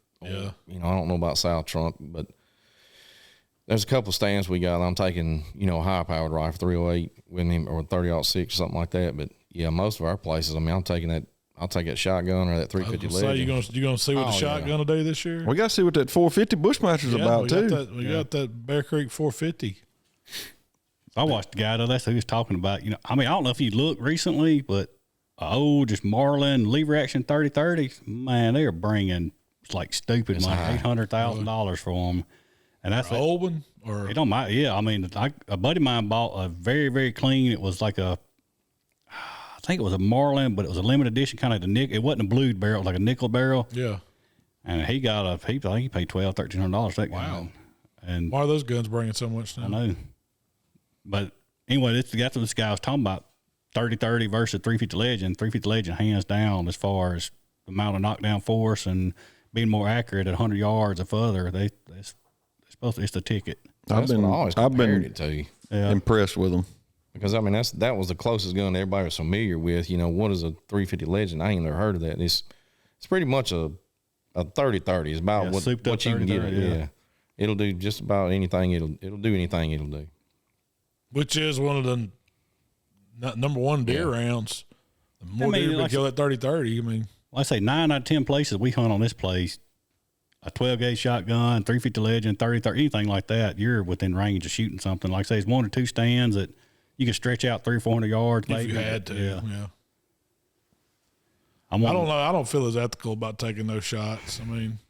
know about South Trunk, but there's a couple stands we got. I'm taking a high powered rifle 308 with him or 30-06 or something like that. But yeah, most of our places, I mean, I'm taking that I'll take that shotgun or that 350 Legend. You gonna see what the shotgun will do this year? We got to see what that 450 Bushmaster's about too. We got that Bear Creek 450. I watched the guy though. That's who he was talking about. You know, I mean, I don't know if you looked recently, but just Marlin lever action 30-30. Man, they are bringing like stupid money, $800,000 for them, and that's an old one. Or it don't matter. Yeah, I mean, a buddy of mine bought a very, very clean. It was like I think it was a Marlin, but it was a limited edition, kind of the nickel. It wasn't a blued barrel, it was like a nickel barrel. Yeah. And he got I think he paid $1,200-$1,300 for that gun. And why are those guns bringing so much now? I know. But anyway, that's what this guy was talking about. 30-30 versus 350 Legend. 350 Legend hands down as far as the amount of knockdown force and being more accurate at 100 yards or further. It's the ticket. I've been it to you. Impressed with them. Because I mean that was the closest gun everybody was familiar with. You know, what is a 350 Legend? I ain't never heard of that. It's pretty much a 30-30. It's about what you can get it. Yeah. It'll do just about anything. It'll do anything it'll do. Which is one of the number one deer rounds. The more deer we kill at 30-30. I mean, I say 9 out of 10 places we hunt on this place, a 12 gauge shotgun, 350 Legend, 30-30, anything like that, you're within range of shooting something. Like I say, it's 1 or 2 stands that you can stretch out 300 or 400 yards. If maybe. You had to, yeah. I don't know. I don't feel as ethical about taking those shots. I mean,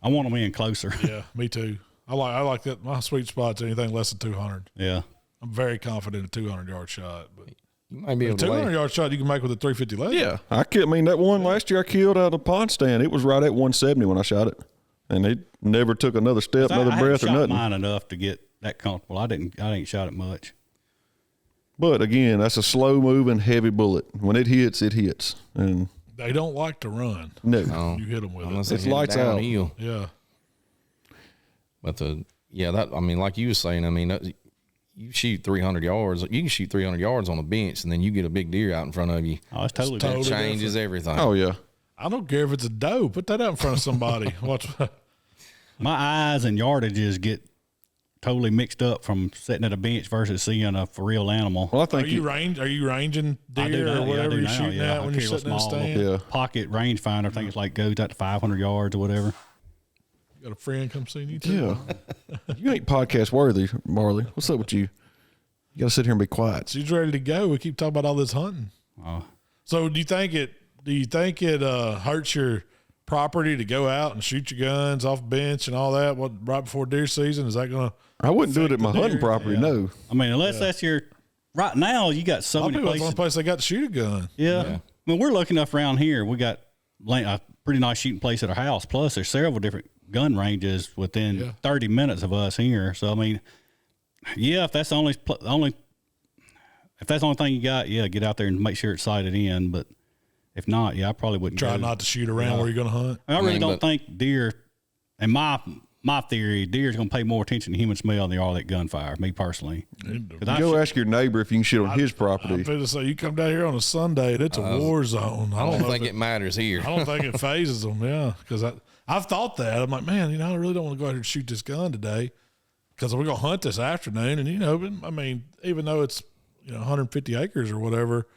I want them in closer. Yeah, me too. I like that. My sweet spot's anything less than 200. Yeah. I'm very confident a 200-yard shot, but you might be able a 200-yard shot you can make with a 350 Legend. Yeah, I mean that one last year I killed out of the pond stand. It was right at 170 when I shot it, and it never took another step, another breath, or nothing. Mine enough to get that comfortable. I didn't shot it much. But again, that's a slow moving, heavy bullet. When it hits, and they don't like to run. No, you hit them with unless it. It's lights out. Yeah, but that I mean, like you were saying, I mean. You shoot 300 yards. You can shoot 300 yards on a bench, and then you get a big deer out in front of you. Oh, it's totally different. Changes everything. Oh yeah. I don't care if it's a doe. Put that out in front of somebody. Watch. My eyes and yardages get totally mixed up from sitting at a bench versus seeing a for real animal. Well, I think Are you ranging deer or whatever you're shooting at when you're sitting in a stand? Yeah. Pocket rangefinder. I think it's like goes out to 500 yards or whatever. You got a friend come see you too? Yeah. You ain't podcast worthy, Marley. What's up with you? You got to sit here and be quiet. She's ready to go. We keep talking about all this hunting. So do you think it hurts your property to go out and shoot your guns off bench and all that right before deer season? Is that going to? I wouldn't do it at my hunting property. No. I mean, unless that's your. Right now, you got so many places. That's the only place they got to shoot a gun. Yeah. I mean, we're lucky enough around here. We got a pretty nice shooting place at our house. Plus, there's several different gun ranges within 30 minutes of us here. So I mean, if that's the only thing you got, get out there and make sure it's sighted in. But if not, I probably wouldn't try not to shoot around where you're going to hunt. I really don't think deer. And my theory, deer's going to pay more attention to human smell than they are that gunfire. Me personally, go ask your neighbor if you can shoot on his property. I'm going to say you come down here on a Sunday, and it's a war zone. I don't think it matters here. I don't think it phases them. Yeah, because I've thought that. I'm like, man, I really don't want to go out here and shoot this gun today because we're going to hunt this afternoon. And, I mean, even though it's, 150 acres or whatever,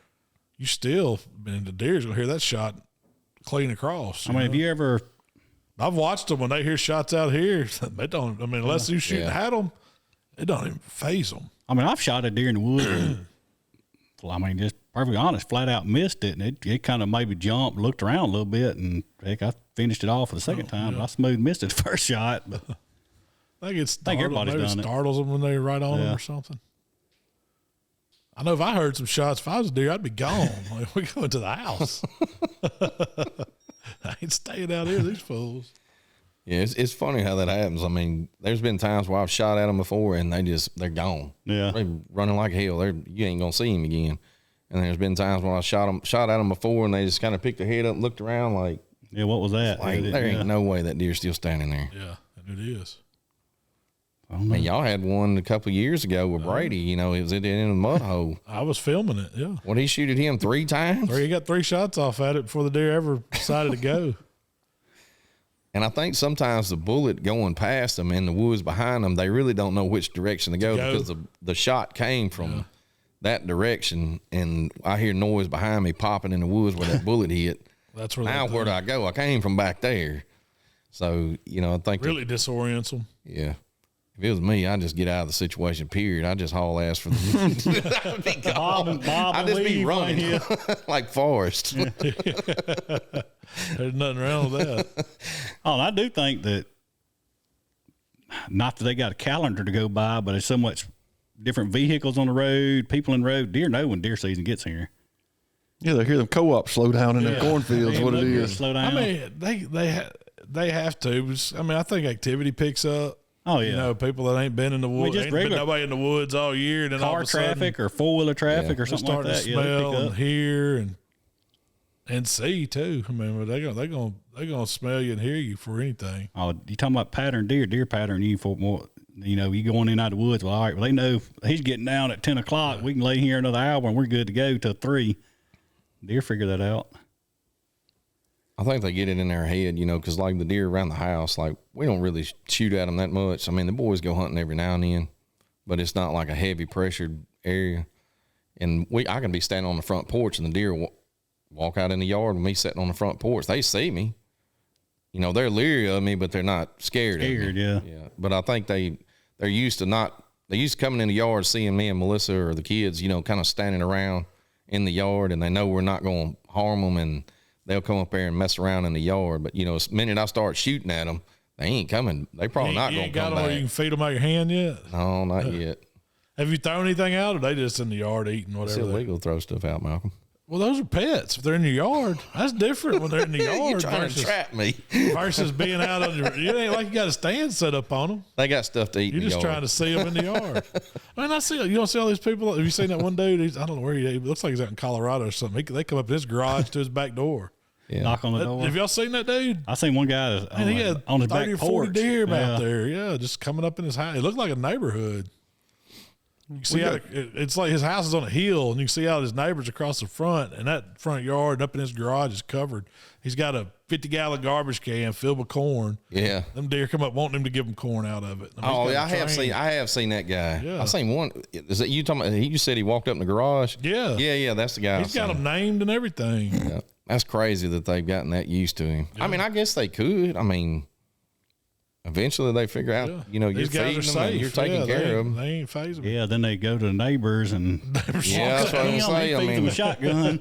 you still, the deer's going to hear that shot clean across. I mean, have you ever? I've watched them when they hear shots out here. They don't, unless you shooting at them, it don't even phase them. I mean, I've shot a deer in the woods. And, just perfectly honest, flat out missed it, and it kind of maybe jumped, looked around a little bit, and heck, I finished it off for the second time. But I smooth missed it the first shot. But I think everybody's done it. Startles them when they're right on them or something. I know if I heard some shots, if I was a deer, I'd be gone. We're going to the house. I ain't staying out here, these fools. Yeah, it's funny how that happens. I mean, there's been times where I've shot at them before and they're gone. Yeah. They're running like hell. You ain't going to see them again. And there's been times when I shot at them before and they just kind of picked their head up and looked around like. Yeah, what was that? Like, there ain't no way that deer's still standing there. Yeah, and it is. And y'all had one a couple of years ago with Brady. It was in a mud hole. I was filming it, yeah. What, he shoot at him 3 times? He got 3 shots off at it before the deer ever decided to go. And I think sometimes the bullet going past them in the woods behind them, they really don't know which direction to go. Because the shot came from that direction, and I hear noise behind me popping in the woods where that bullet hit. That's where. Now where do I go? I came from back there, so I think really disorients them. Yeah. If it was me, I'd just get out of the situation, period. I'd just haul ass for the I'd be gone. I'd just be running like Forrest. There's nothing wrong with that. Oh, and I do think that, not that they got a calendar to go by, but there's so much different vehicles on the road, people in the road. Deer know when deer season gets here. Yeah, they hear them co-ops slow down in their cornfields. What it is? Slow down. I mean, they have to. I mean, I think activity picks up. Oh yeah, people that ain't been in the woods, ain't been nobody in the woods all year, and then car all of a traffic or 4-wheeler traffic or something like that. To smell and hear and see too. I mean, they're gonna smell you and hear you for anything. Oh, you talking about pattern deer pattern you for more? You going in out of the woods. Well, all right. Well, they know he's getting down at 10 o'clock. We can lay here another hour and we're good to go till 3. Deer figure that out. I think they get it in their head, because like the deer around the house, like we don't really shoot at them that much. I mean, the boys go hunting every now and then, but it's not like a heavy pressured area. And I can be standing on the front porch and the deer walk out in the yard with me sitting on the front porch. They see me, they're leery of me, but they're not scared of me. Yeah. But I think they're used to coming in the yard, seeing me and Melissa or the kids, kind of standing around in the yard, and they know we're not going to harm them, and they'll come up there and mess around in the yard. But, the minute I start shooting at them, they ain't coming. They probably not going to come back. You can feed them out your hand yet? No, not yet. Have you thrown anything out, or they just in the yard eating whatever? It's illegal to throw stuff out, Malcolm. Well, those are pets. If they're in your yard, that's different when they're in the yard. You're trying to trap me. Versus being out on your, it ain't like you got a stand set up on them. They got stuff to eat. You're just trying to see them in the yard. I mean, you don't see all these people. Have you seen that one dude? I don't know where he looks like he's out in Colorado or something. They come up in his garage to his back door. Yeah. Knock on the door. Have y'all seen that dude? I seen one guy He had on his 30 back or 40 porch. deer out there. Yeah, just coming up in his house. It looked like a neighborhood. You can see it's like his house is on a hill, and you can see out his neighbors across the front, and that front yard up in his garage is covered. He's got a 50-gallon garbage can filled with corn. Yeah, them deer come up wanting him to give them corn out of it. I have seen that guy. Yeah. I've seen one. Is that you talking about? You said he walked up in the garage. Yeah, that's the guy. He's got them named and everything. Yeah. That's crazy that they've gotten that used to him. Yeah. I mean, I guess they could. I mean, eventually they figure out, you're feeding them and you're taking care of them. They ain't phasing. Yeah, then they go to the neighbors and yeah, that's what I'm saying. I mean, a shotgun.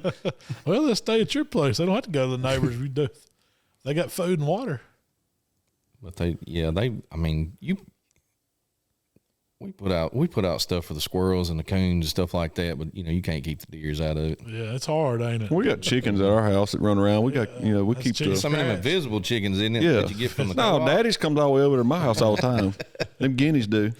Well, they stay at your place. They don't have to go to the neighbors. We do. They got food and water. But we put out stuff for the squirrels and the coons and stuff like that, but you can't keep the deers out of it. Yeah, it's hard, ain't it? We got chickens at our house that run around. We got, we keep some of them invisible chickens in it that you get from the No, Daddy's comes all the way over to my house all the time. Them guineas do.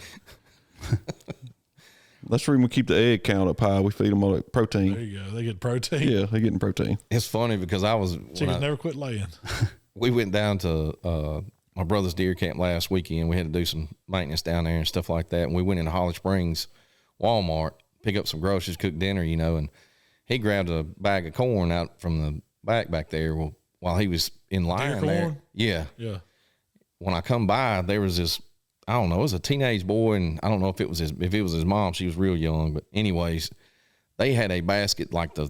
That's the reason we keep the egg count up high. We feed them all that protein. There you go. They get protein. Yeah, they're getting protein. It's funny because chickens never quit laying. We went down to my brother's deer camp last weekend. We had to do some maintenance down there and stuff like that. And we went into Holly Springs Walmart, pick up some groceries, cook dinner, and he grabbed a bag of corn out from the back there while he was in line there. Yeah. Yeah. When I come by, there was this, I don't know, it was a teenage boy, and I don't know if it was his mom. She was real young, but anyways, they had a basket like the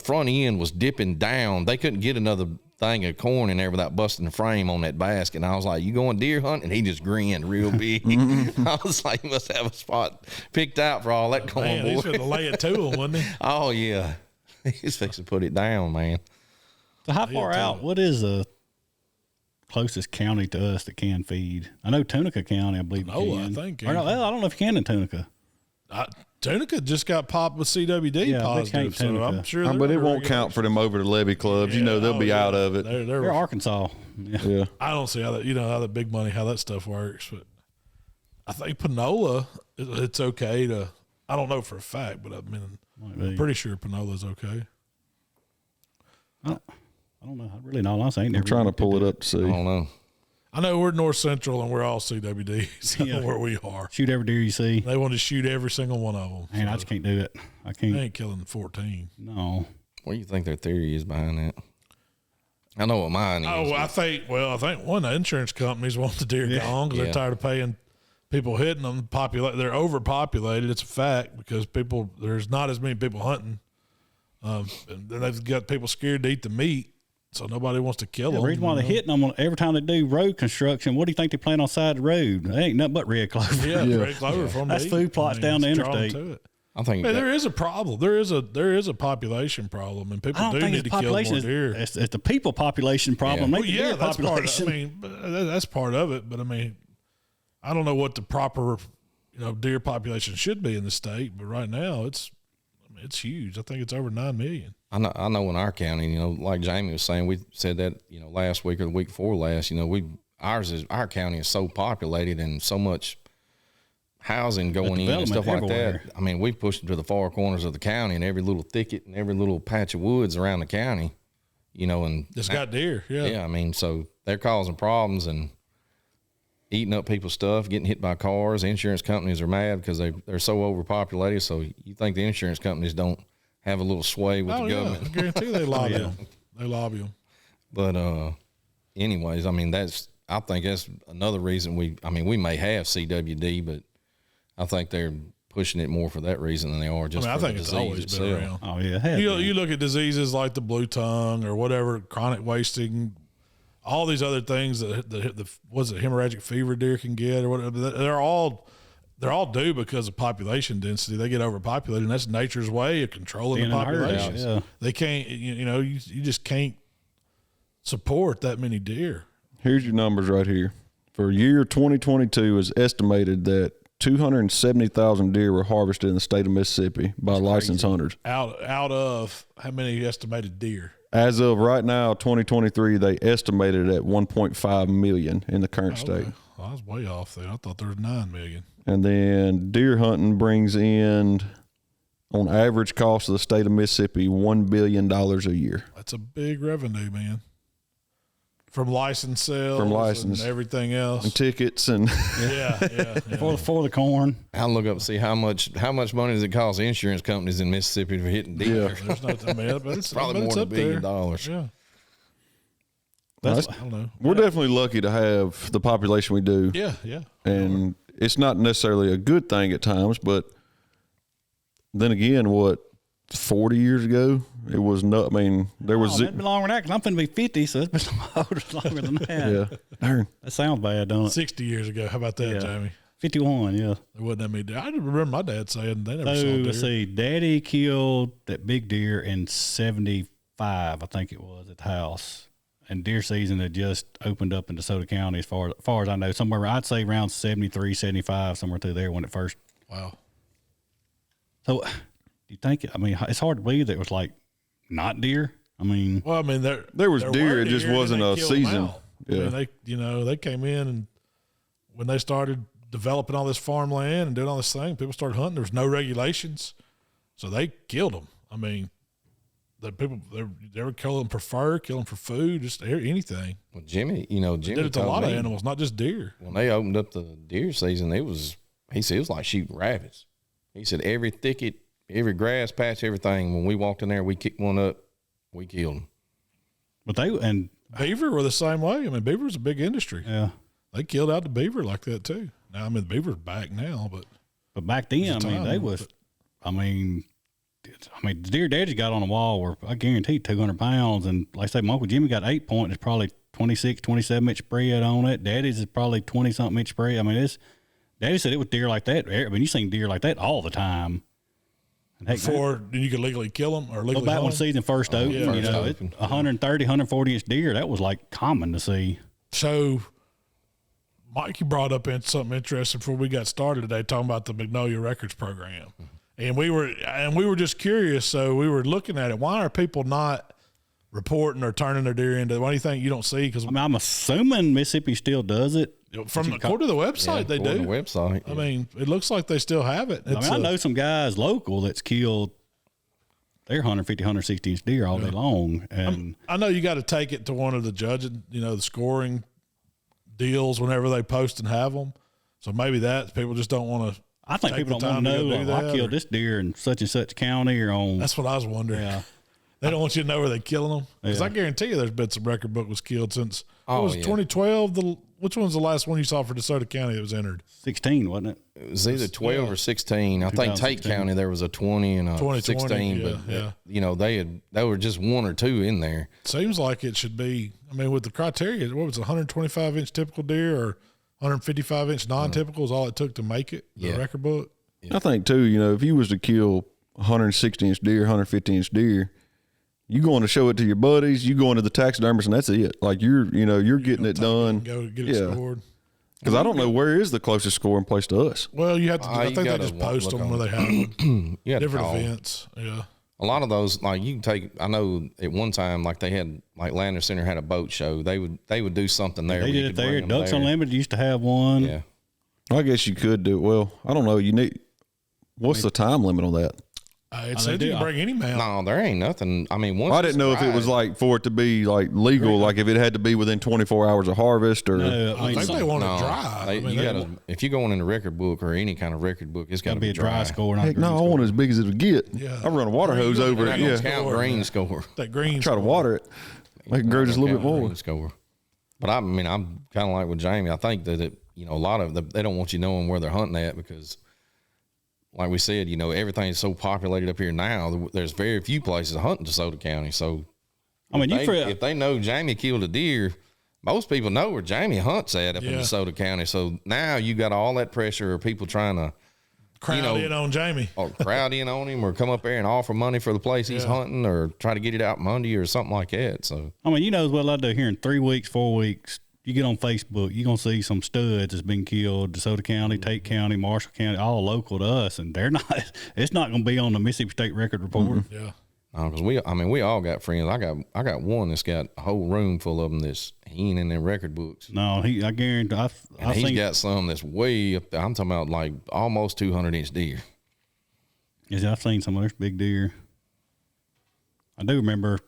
front end was dipping down. They couldn't get another thing of corn in there without busting the frame on that basket. And I was like, "You going deer hunting?" And he just grinned real big. I was like, "He must have a spot picked out for all that corn." Man, he's going to lay it to him, wasn't he? Oh yeah, he's fixing to put it down, man. So how far out? What is the closest county to us that can feed? I know Tunica County, I believe. I think. I don't know if you can in Tunica. Tunica just got popped with CWD positive, so I'm sure. But it won't count for them over the levy clubs. Yeah, they'll be out of it. They're Arkansas. Yeah. I don't see how that. How that big money, how that stuff works. But I think Panola, it's okay to. I don't know for a fact, but I'm pretty sure Panola's okay. I don't know. I really not. I ain't never. I'm trying to pull it up to see. I don't know. I know we're North Central and we're all CWD, where we are. Shoot every deer you see. They want to shoot every single one of them. Man, I just can't do it. I can't. They ain't killing 14. No. What do you think their theory is behind that? I know what mine is. I think one of the insurance companies want the deer gone because they're tired of paying people hitting them. They're overpopulated. It's a fact because there's not as many people hunting. And then they've got people scared to eat the meat, so nobody wants to kill them. The reason why they're hitting them every time they do road construction, what do you think they plant on the side of the road? They ain't nothing but red clover. Yeah, red clover for them. That's food plots down the interstate. I think there is a problem. There is a population problem, and people do need to kill more deer. It's the people population problem. Yeah, that's population. That's part of it. But I mean, I don't know what the proper deer population should be in the state, but right now it's huge. I think it's over 9 million. I know in our county, like Jamie was saying, we said that last week or the week before last. Our county is so populated and so much housing going in and stuff everywhere. Like that. I mean, we pushed it to the far corners of the county and every little thicket and every little patch of woods around the county, and it's got deer. Yeah. I mean, so they're causing problems and eating up people's stuff, getting hit by cars. Insurance companies are mad because they're so overpopulated. So you think the insurance companies don't have a little sway with the government? I guarantee they lobby them. They lobby them. But anyways, I mean, I think that's another reason we may have CWD, but I think they're pushing it more for that reason than they are just. I for think the it's disease always itself. been around. Oh yeah, you look at diseases like the blue tongue or whatever, chronic wasting, all these other things that the hemorrhagic fever deer can get or whatever. They're all due because of population density. They get overpopulated, and that's nature's way of controlling the population. Yeah. They can't, you just can't support that many deer. Here's your numbers right here. For year 2022, is estimated that 270,000 deer were harvested in the state of Mississippi by licensed hunters. Out of how many estimated deer? As of right now, 2023, they estimated it at 1.5 million in the current state. Well, I was way off there. I thought there was 9 million. And then deer hunting brings in, on average cost of the state of Mississippi, $1 billion a year. That's a big revenue, man. From license sales, and everything else, and tickets, and yeah. For the corn. I'll look up and see how much money does it cost insurance companies in Mississippi for hitting deer. Yeah, there's no, but it's probably more than $1 billion. Yeah, I don't know. We're definitely lucky to have the population we do. Yeah. And it's not necessarily a good thing at times, but then again, 40 years ago, it was not. I mean, there was. It's been longer than that because I'm finna be 50, so it's been longer than that. Yeah, darn. That sounds bad, don't it? 60 years ago. How about that, Jamie? 51, yeah. There wasn't that many deer. I remember my dad saying they never saw So deer. let's see, Daddy killed that big deer in 75, I think it was, at the house. And deer season had just opened up in DeSoto County as far as I know. Somewhere, I'd say around 73, 75, somewhere through there when it first. Wow. So you think, it's hard to believe that it was like not deer. There was deer, it just wasn't a season. Yeah. They came in, and when they started developing all this farmland and doing all this thing, people started hunting. There was no regulations, so they killed them. I mean, the people they were killing for fur, killing for food, just anything. Well, Jimmy they did it to a lot of animals, not just deer. When they opened up the deer season, he said it was like shooting rabbits. He said every thicket, every grass patch, everything. When we walked in there, we kicked one up, we killed them. But beaver were the same way. I mean, beaver's a big industry. Yeah, they killed out the beaver like that too. Now, the beaver's back now, but back then, the deer Daddy got on the wall were, I guarantee, 200 pounds. And like I say, my Uncle Jimmy got 8 point. It's probably 26, 27 inch spread on it. Daddy's is probably 20 something inch spread. I mean, Daddy said it was deer like that. I mean, you seen deer like that all the time. Before you could legally kill them or legally back when season first opened, 130, 140 inch deer, that was like common to see. So, Mike, you brought up something interesting before we got started today, talking about the Magnolia Records program, and we were just curious. So we were looking at it. Why are people not reporting or turning their deer into? Why do you think you don't see? Because I'm assuming Mississippi still does it. According to the website, they do. The website. I mean, it looks like they still have it. I know some guys local that's killed their 150, 160 inch deer all day long, and I know you got to take it to one of the judging, the scoring deals whenever they post and have them. So maybe that people just don't want to. I think people don't want to know. I killed this deer in such and such county or on. That's what I was wondering. Yeah. They don't want you to know where they're killing them. Because I guarantee you there's been some record book was killed since, what was it, 2012? Which one's the last one you saw for DeSoto County that was entered? 16, wasn't it? It was either 12 or 16. I think Tate County there was a 20 and a 16, but you know they were just one or two in there. Seems like it should be. I mean, with the criteria, what was it, 125-inch typical deer or 155-inch non-typical is all it took to make it the record book. Yeah. I think too, you know, if you was to kill 160-inch deer, 150-inch deer, you going to show it to your buddies, you going to the taxidermist, and that's it. Like you're getting it done. Go get it scored. Because I don't know where is the closest scoring place to us. Well, you have to. I think they just post them where they have them. Different events. Yeah. A lot of those, like you can take. I know at one time, like they had, like Lander Center had a boat show. They would do something there. They did it there. Ducks Unlimited used to have one. Yeah. I guess you could do. Well, I don't know. What's the time limit on that? It said you can bring any mount. No, there ain't nothing. I mean, I didn't know if it was like for it to be like legal, like if it had to be within 24 hours of harvest or. No, I think they want to dry. If you're going in a record book or any kind of record book, it's got to be a dry score. Heck, no, I want it as big as it would get. Yeah. I run a water hose over it. Yeah. Count green score. That green. Try to water it. Make it grow just a little bit more. Score. But I mean, I'm kind of like with Jamie. I think that a lot of they don't want you knowing where they're hunting at because. Like we said, everything's so populated up here now. There's very few places to hunt in DeSoto County. So, I mean, if they know Jamie killed a deer, most people know where Jamie hunts at up in DeSoto County. So now you got all that pressure of people trying to crowd in on Jamie, or crowd in on him, or come up there and offer money for the place he's hunting, or try to get it out Monday or something like that. So, I mean, as well I do here in 3 weeks, 4 weeks. You get on Facebook, you're going to see some studs that's been killed, DeSoto County, Tate County, Marshall County, all local to us, and it's not going to be on the Mississippi State Record Report. Mm-hmm. Yeah. Because we all got friends. I got one that's got a whole room full of them he ain't in their record books. No, I guarantee. He's got some that's way up there. I'm talking about like almost 200-inch deer. Yes, I've seen some of those big deer. I do remember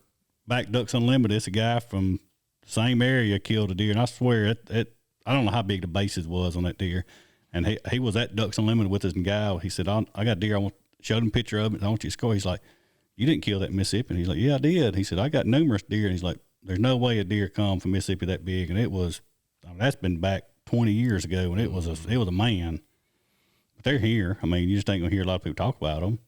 back Ducks Unlimited, it's a guy from same area killed a deer, and I swear I don't know how big the basis was on that deer, and he was at Ducks Unlimited with his guy. He said, "I got a deer. Showed him a picture of it. I want you to score." He's like, "You didn't kill that Mississippi?" And he's like, "Yeah, I did." He said, "I got numerous deer." And he's like, "There's no way a deer come from Mississippi that big." And it was, that's been back 20 years ago, and it was a man. But they're here. I mean, you just ain't gonna hear a lot of people talk about them.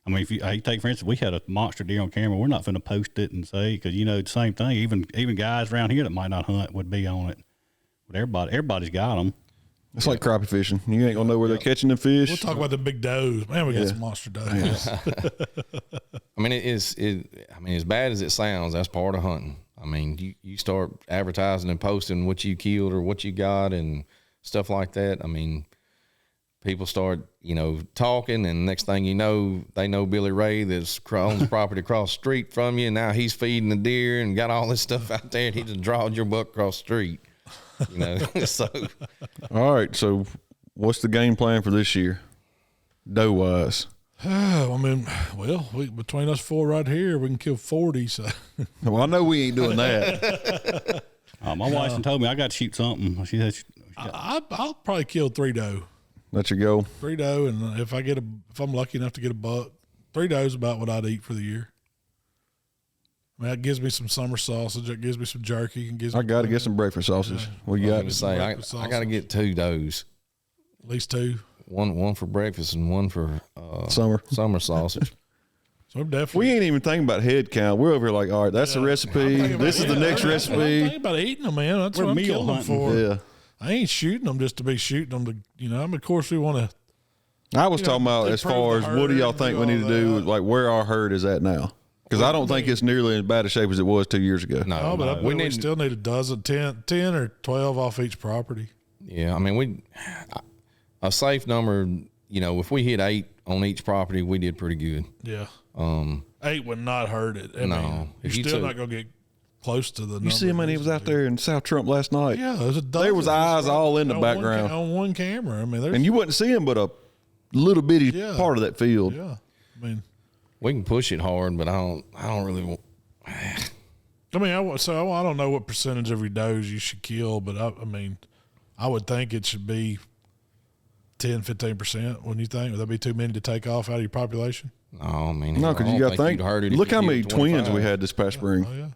I mean, if you take, for instance, we had a monster deer on camera. We're not going to post it and say, because, the same thing. Even guys around here that might not hunt would be on it. But everybody's got them. It's like crappie fishing. You ain't going to know where they're catching the fish. We'll talk about the big does. Man, we got some monster does. I mean, as bad as it sounds, that's part of hunting. I mean, you start advertising and posting what you killed or what you got and stuff like that. I mean, people start, talking, and next thing you know, they know Billy Ray that's owns property across the street from you, and now he's feeding the deer and got all this stuff out there, and he just drawed your buck across the street. So. All right, so what's the game plan for this year, doe-wise? I mean, between us four right here, we can kill 40. So, well, I know we ain't doing that. My wife told me I got to shoot something. She said, I'll probably kill 3 doe. Let you go. 3 doe, and if I'm lucky enough to get a buck, 3 doe is about what I'd eat for the year. I mean, that gives me some summer sausage. That gives me some jerky. I got to get some breakfast sausage. What you got? I got to get 2 does. At least 2. One for breakfast and one for summer sausage. So definitely. We ain't even thinking about head count. We're over here like, all right, that's the recipe. This is the next recipe. I'm thinking about eating them, man. That's what I'm killing them for. Yeah. I ain't shooting them just to be shooting them to, I mean, of course we want to. I was talking about as far as what do y'all think we need to do, like where our herd is at now? Because I don't think it's nearly as bad a shape as it was 2 years ago. No, but we still need a dozen, 10 or 12 off each property. Yeah, I mean, a safe number, if we hit 8 on each property, we did pretty good. Yeah. 8 would not hurt it. I mean, you're still not going to get close to the number. You see how many was out there in South Trump last night? Yeah, there was eyes all in the background. On one camera. I mean, and you wouldn't see them but a little bitty part of that field. Yeah. I mean, we can push it hard, but I don't really want. I mean, I don't know what percentage of your does you should kill, but I mean, I would think it should be 10, 15%. Wouldn't you think? Would that be too many to take off out of your population? No, I mean, No, because you got to think. Look how many twins we had this past spring. Oh, yeah.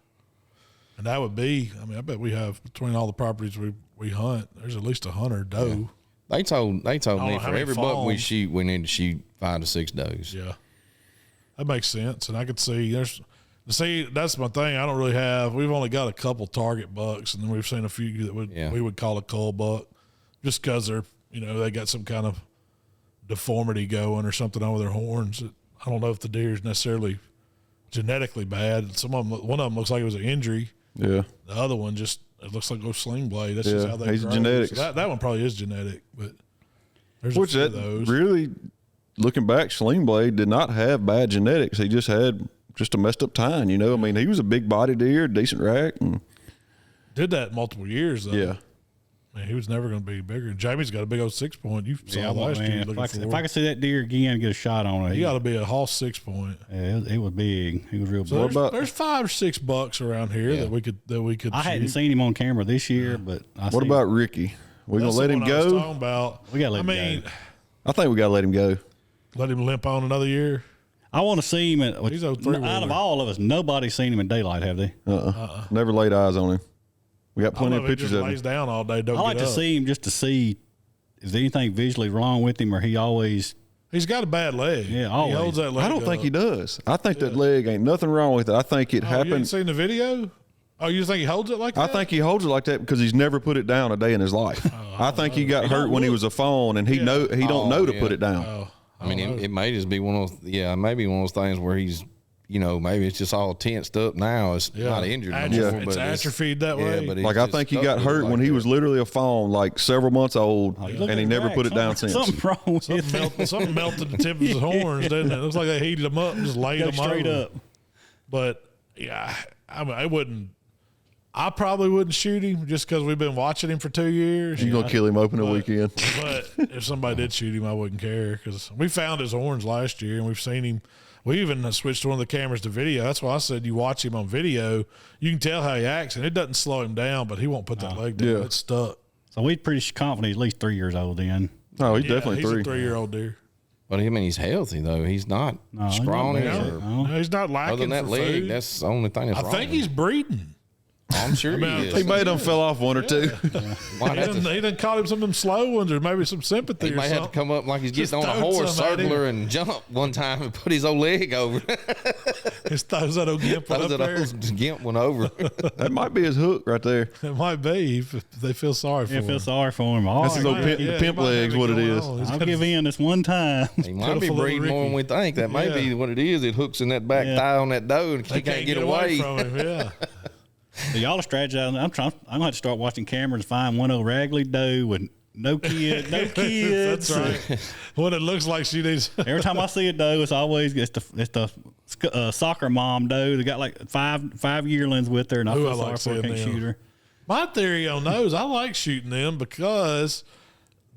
And that would be, I mean, I bet we have, between all the properties we hunt, there's at least 100 doe. Yeah. They told me for every buck we shoot, we need to shoot 5 to 6 does. Yeah. That makes sense. And I could see that's my thing. I don't really have, we've only got a couple target bucks, and then we've seen a few that we would call a cull buck just because they're, they got some kind of deformity going or something on with their horns. I don't know if the deer is necessarily genetically bad. One of them looks like it was an injury. Yeah. The other one it looks like a sling blade. That's just how they grow. Genetics. So that one probably is genetic, but there's a few of those. Really, looking back, Sling Blade did not have bad genetics. He just had a messed up tine, I mean, he was a big body deer, decent rack. And did that multiple years, though. Yeah. Man, he was never going to be bigger. And Jamie's got a big old 6-point. You saw last year. If I could see that deer again and get a shot on it, he got to be a Hoss 6-point. Yeah, it was big. He was real So big. there's 5 or 6 bucks around here that we could. I hadn't seen him on camera this year, but what about Ricky? We gonna let him go? I was talking about. We gotta let him go. I think we gotta let him go. Let him limp on another year. I want to see him. He's a three-wheeler. Out of all of us, nobody's seen him in daylight, have they? Never laid eyes on him. We got plenty of pictures of him. Lays down all day. Don't I like get to up. see him just to see is there anything visually wrong with him, or he always. He's got a bad leg. Yeah, always. He holds that leg. I don't think he does. I think that leg ain't nothing wrong with it. I think it You happened. ain't seen the video? Oh, you think he holds it like that? I think he holds it like that because he's never put it down a day in his life. I think he got hurt when he was a fawn, and he don't know to put it down. Oh, I mean, it may just be one of those, maybe one of those things where he's, maybe it's just all tensed up now. It's not injured no more, it's atrophied that way. But Like I think he got hurt when he was literally a fawn, like several months old, and he never put it down since. Something wrong with Something melted the tip of his horns, didn't it? It looks like they heated him up and just laid him straight over. up. But yeah, I mean, I probably wouldn't shoot him just because we've been watching him for 2 years. You're gonna kill him open a weekend. But if somebody did shoot him, I wouldn't care because we found his horns last year and we've seen him. We even switched one of the cameras to video. That's why I said you watch him on video, you can tell how he acts, and it doesn't slow him down, but he won't put that leg down. Yeah. It's stuck. So we're pretty confident he's at least 3 years old then. Oh, he's definitely he's 3. a 3-year-old deer. But I mean, he's healthy though. He's not scrawny. No, he's not lacking Other than that for leg, food. that's the only thing that's wrong. I think he's breeding. I'm sure he is. He made them fell off one or two. He done caught him some of them slow ones or maybe some sympathy He or may something. have to come up like he's Just getting on a throw horse, some at him. circular, and jump one time and put his old leg over. His throws that old gimp one Throws up that there. old gimp one over. That might be his hook right there. It might be if they feel sorry for Yeah, him. feel sorry for him. All That's his right, old Yeah, pimp he might legs. have What it going is. on. He's I'll got give in this one time. He might be Pitiful little breeding more than Ricky. we think. That may Yeah. be what it is. It hooks in that back thigh on that doe, and he They can't get away. from him. Yeah. So y'all are strategizing. I'm gonna have to start watching cameras to find one old raggedy doe with no kids. That's right. When it looks like she needs. Every time I see a doe, it's the soccer mom doe that got like five yearlings with her, and I Ooh, feel I like sorry for her, seeing can't them. shoot her. My theory on those, I like shooting them because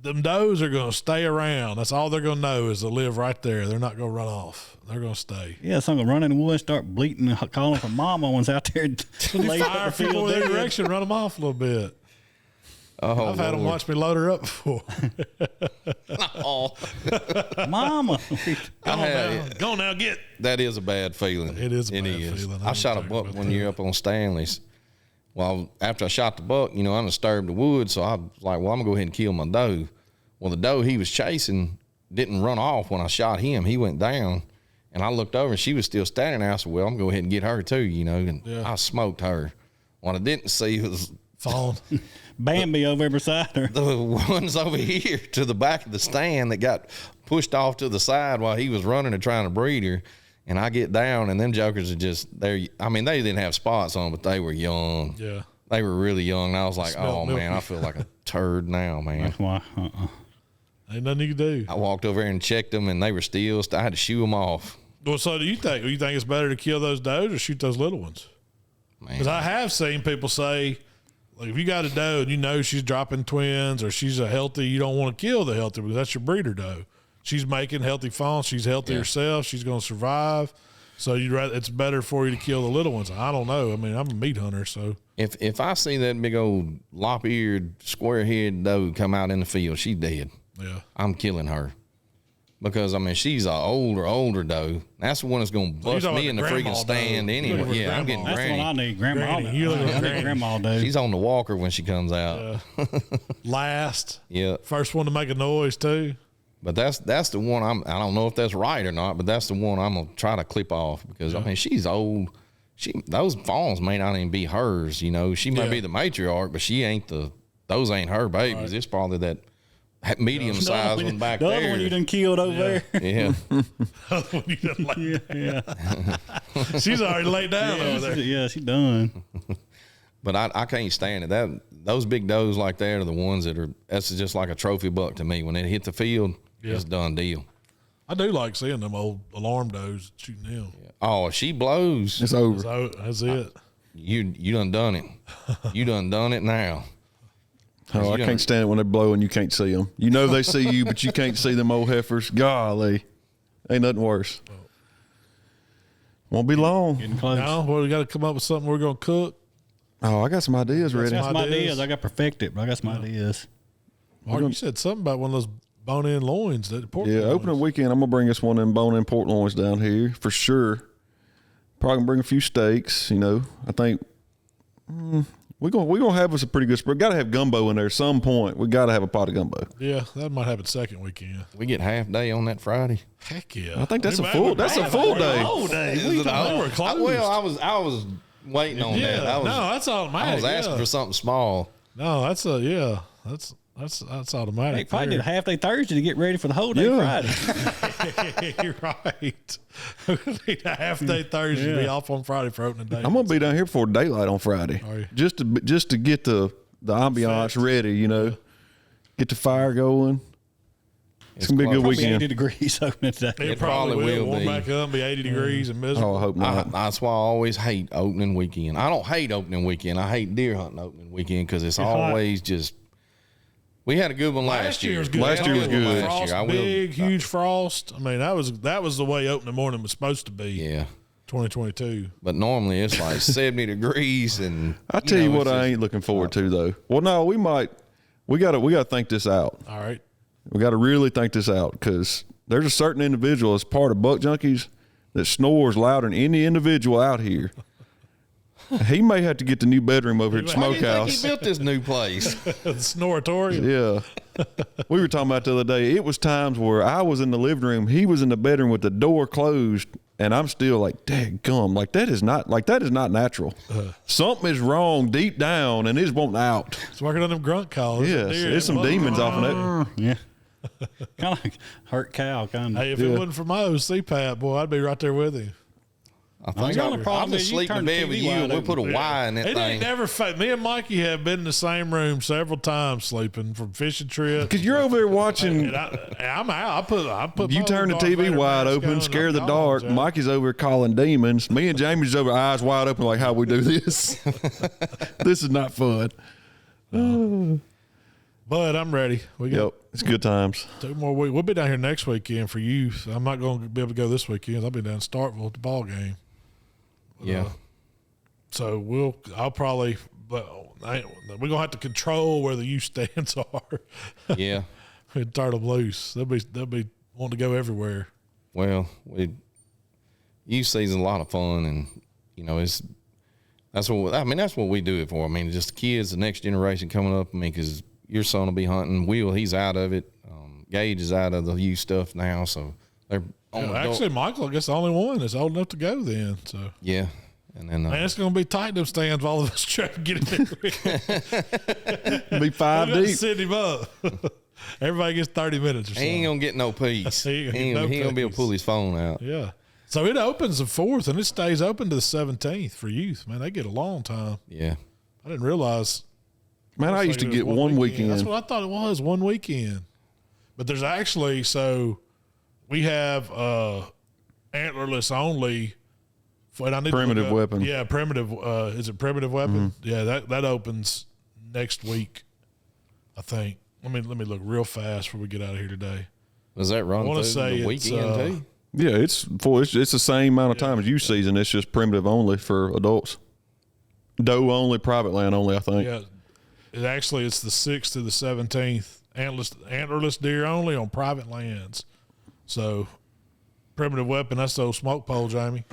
them does are going to stay around. That's all they're going to know is to live right there. They're not going to run off. They're going to stay. Yeah, so I'm gonna run in the woods, start bleating, and calling for mama one's out there. Laid up Fire the field people in their dead. direction, run them off a little bit. Oh, I've had them Lord. watch me load her up before. Oh, Mama. Go on now, get. that is a bad feeling. It is a It bad is. feeling. I shot a I'm buck talking one about year up on Stanley's. Well, after I shot the buck, I disturbed the woods, so I was like, well, I'm going to go ahead and kill my doe. Well, the doe he was chasing didn't run off when I shot him. He went down, and I looked over, and she was still standing there. I said, well, I'm going to go ahead and get her too, and I smoked her. What I didn't see was Falling. Bambi over there beside her. the ones over here to the back of the stand that got pushed off to the side while he was running and trying to breed her. And I get down, and them jokers are just there. I mean, they didn't have spots on, but they were young. Yeah. They were really young. And I was like, Smell oh, milky. man, I feel like a turd now, man. That's why. Ain't nothing you can do. I walked over there and checked them, and they were still. I had to shoo them off. Well, so do you think? Do you think it's better to kill those does or shoot those little ones? Man, Because I have seen people say, like, if you got a doe and you know she's dropping twins or she's a healthy, you don't want to kill the healthy because that's your breeder doe. She's making healthy fawns. She's healthy herself. She's going to survive. So it's better for you to kill the little ones. I don't know. I mean, I'm a meat hunter, so if I see that big old lop-eared, square-head doe come out in the field, she's dead. Yeah. I'm killing her. Because, I mean, she's an older doe. That's the one that's going to bust talking me in the about freaking grandma stand doe. anyway. Looking for Yeah, I'm grandma. getting That's Granny. what I need. Grandma. Granny. You look like I need Granny. Grandma, dude. She's on the walker when she comes out. Last. Yeah. First one to make a noise, too. But that's the one I don't know if that's right or not, but that's the one I'm going to try to clip off because, I mean, she's old. Those fawns may not even be hers, you know. She may Yeah. be the matriarch, but she ain't those ain't her babies. Right. It's probably that medium-sized one back the there. other one you done killed over there. Yeah. When you done lay- Yeah. She's already laid down over there. Yeah, she done. But I can't stand it. Those big does like that are the ones that's just like a trophy buck to me. When they hit the field, it's a done deal. I do like seeing them old alarm does shooting them. Oh, if she blows, It's over. So that's it. you done it. You done it now. Oh, I can't stand it when they blow and you can't see them. You know they see you, but you can't see them old heifers. Golly, ain't nothing worse. Won't be long. Getting close. Now, well, we got to come up with something we're going to cook. Oh, I got some ideas I ready. got some ideas. ideas. I got perfected, but I got some ideas. Mark, you said something about one of those bone-in loins. That pork Yeah, loins. opening weekend, I'm gonna bring us one of them bone-in pork loins down here for sure. Probably gonna bring a few steaks. You know, I think we're gonna have us a pretty good spread. Got to have gumbo in there at some point. We got to have a pot of gumbo. Yeah, that might happen second weekend. We get half day on that Friday. Heck yeah. I think that's a Man, full. we're That's a bad. full We're day. whole day. What are you talking about? We're closed. Well, I was waiting on Yeah, that. that's automatic. I was asking yeah. for something small. No, that's that's automatic. They probably there. did a half day Thursday to get ready for the whole day Yeah. You're Friday. right. We need a half day Thursday to be off on Friday for opening day. I'm gonna be down here before daylight on Friday, Are you? just to get the ambiance ready. You know, get the fire going. It's gonna be a good close. Probably 80 weekend. degrees opening today. It probably probably will. will Warm be. back up, be 80 degrees and Oh, miserable. I hope not. That's why I always hate opening weekend. I don't hate opening weekend. I hate deer hunting opening weekend because it's always just. We had a good one last year. was good. Last year was That good. Frost, I will- big, huge frost. I mean, that was the way opening morning was supposed to be. Yeah, 2022. but normally it's like 70 degrees, and I tell you know, what, it's I just- ain't looking forward to though. Well, no, we gotta think this out. All right. We got to really think this out because there's a certain individual as part of Buck Junkies that snores louder than any individual out here. He may have to get the new bedroom over here at Why do you think Smokehouse. he built this new place? The snoratorium. Yeah. We were talking about the other day. It was times where I was in the living room, he was in the bedroom with the door closed, and I'm still like, daggum, that is not natural. Something is wrong deep down, and it's wanting out. It's working on them grunt calls. Yes, Deer there's some and buck. demons off of that. Yeah. Kind of like hurt cow, kind of. Hey, if it wasn't for my OC pad, boy, I'd be right there with him. I think the only problem I'll is just you sleep in turn the bed with TV you, and wide we'll open. put a Y in that It thing. ain't never. Me and Mikey have been in the same room several times sleeping from fishing trips. Because you're over there watching. And I'm out. I put. You my turn the Darth TV Vader wide mask open, on, scare I'm the gone, dark. Jack. Mikey's over calling demons. Me and Jamie's over, eyes wide open, like how we do this. This is not fun. But I'm ready. We got Yep, it's good times. 2 more weeks. We'll be down here next weekend for youth. I'm not going to be able to go this weekend. I'll be down in Starkville at the ball game. Yeah. So I'll probably, but we're going to have to control where the youth stands are Yeah. and turn them loose. They'll be wanting to go everywhere. Well, youth season's a lot of fun, and that's what we do it for. I mean, just the kids, the next generation coming up. I mean, because your son will be hunting. Will, he's out of it. Gage is out of the youth stuff now, so they're on adult. Actually, Michael, I guess the only one that's old enough to go then. So Yeah, and then man, it's going to be tight in them stands. While all of us try to get in there. Be five We got to deep. sit him up. Everybody gets 30 minutes or he something. ain't gonna get no peace. He he ain't ain't, gonna he ain't gonna be able to pull his phone out. Yeah. So it opens the 4th and it stays open to the 17th for youth. Man, they get a long time. Yeah, I didn't realize. Man, I used to get one weekend. That's what I thought it was, one weekend. But there's actually, so we have antlerless only. And I need to look Primitive up- weapon. Yeah, primitive. Is it primitive weapon? Mm-hmm. Yeah, that opens next week, I think. Let me look real fast before we get out of here today. does that run I wanna through say the it's, weekend too? Yeah, it's the same amount of time as youth season. It's just primitive only for adults. Doe only, private land only, I think. Yeah, it's the 6th to the 17th, antlerless deer only on private lands. So, primitive weapon, that's the old smoke pole, Jamie.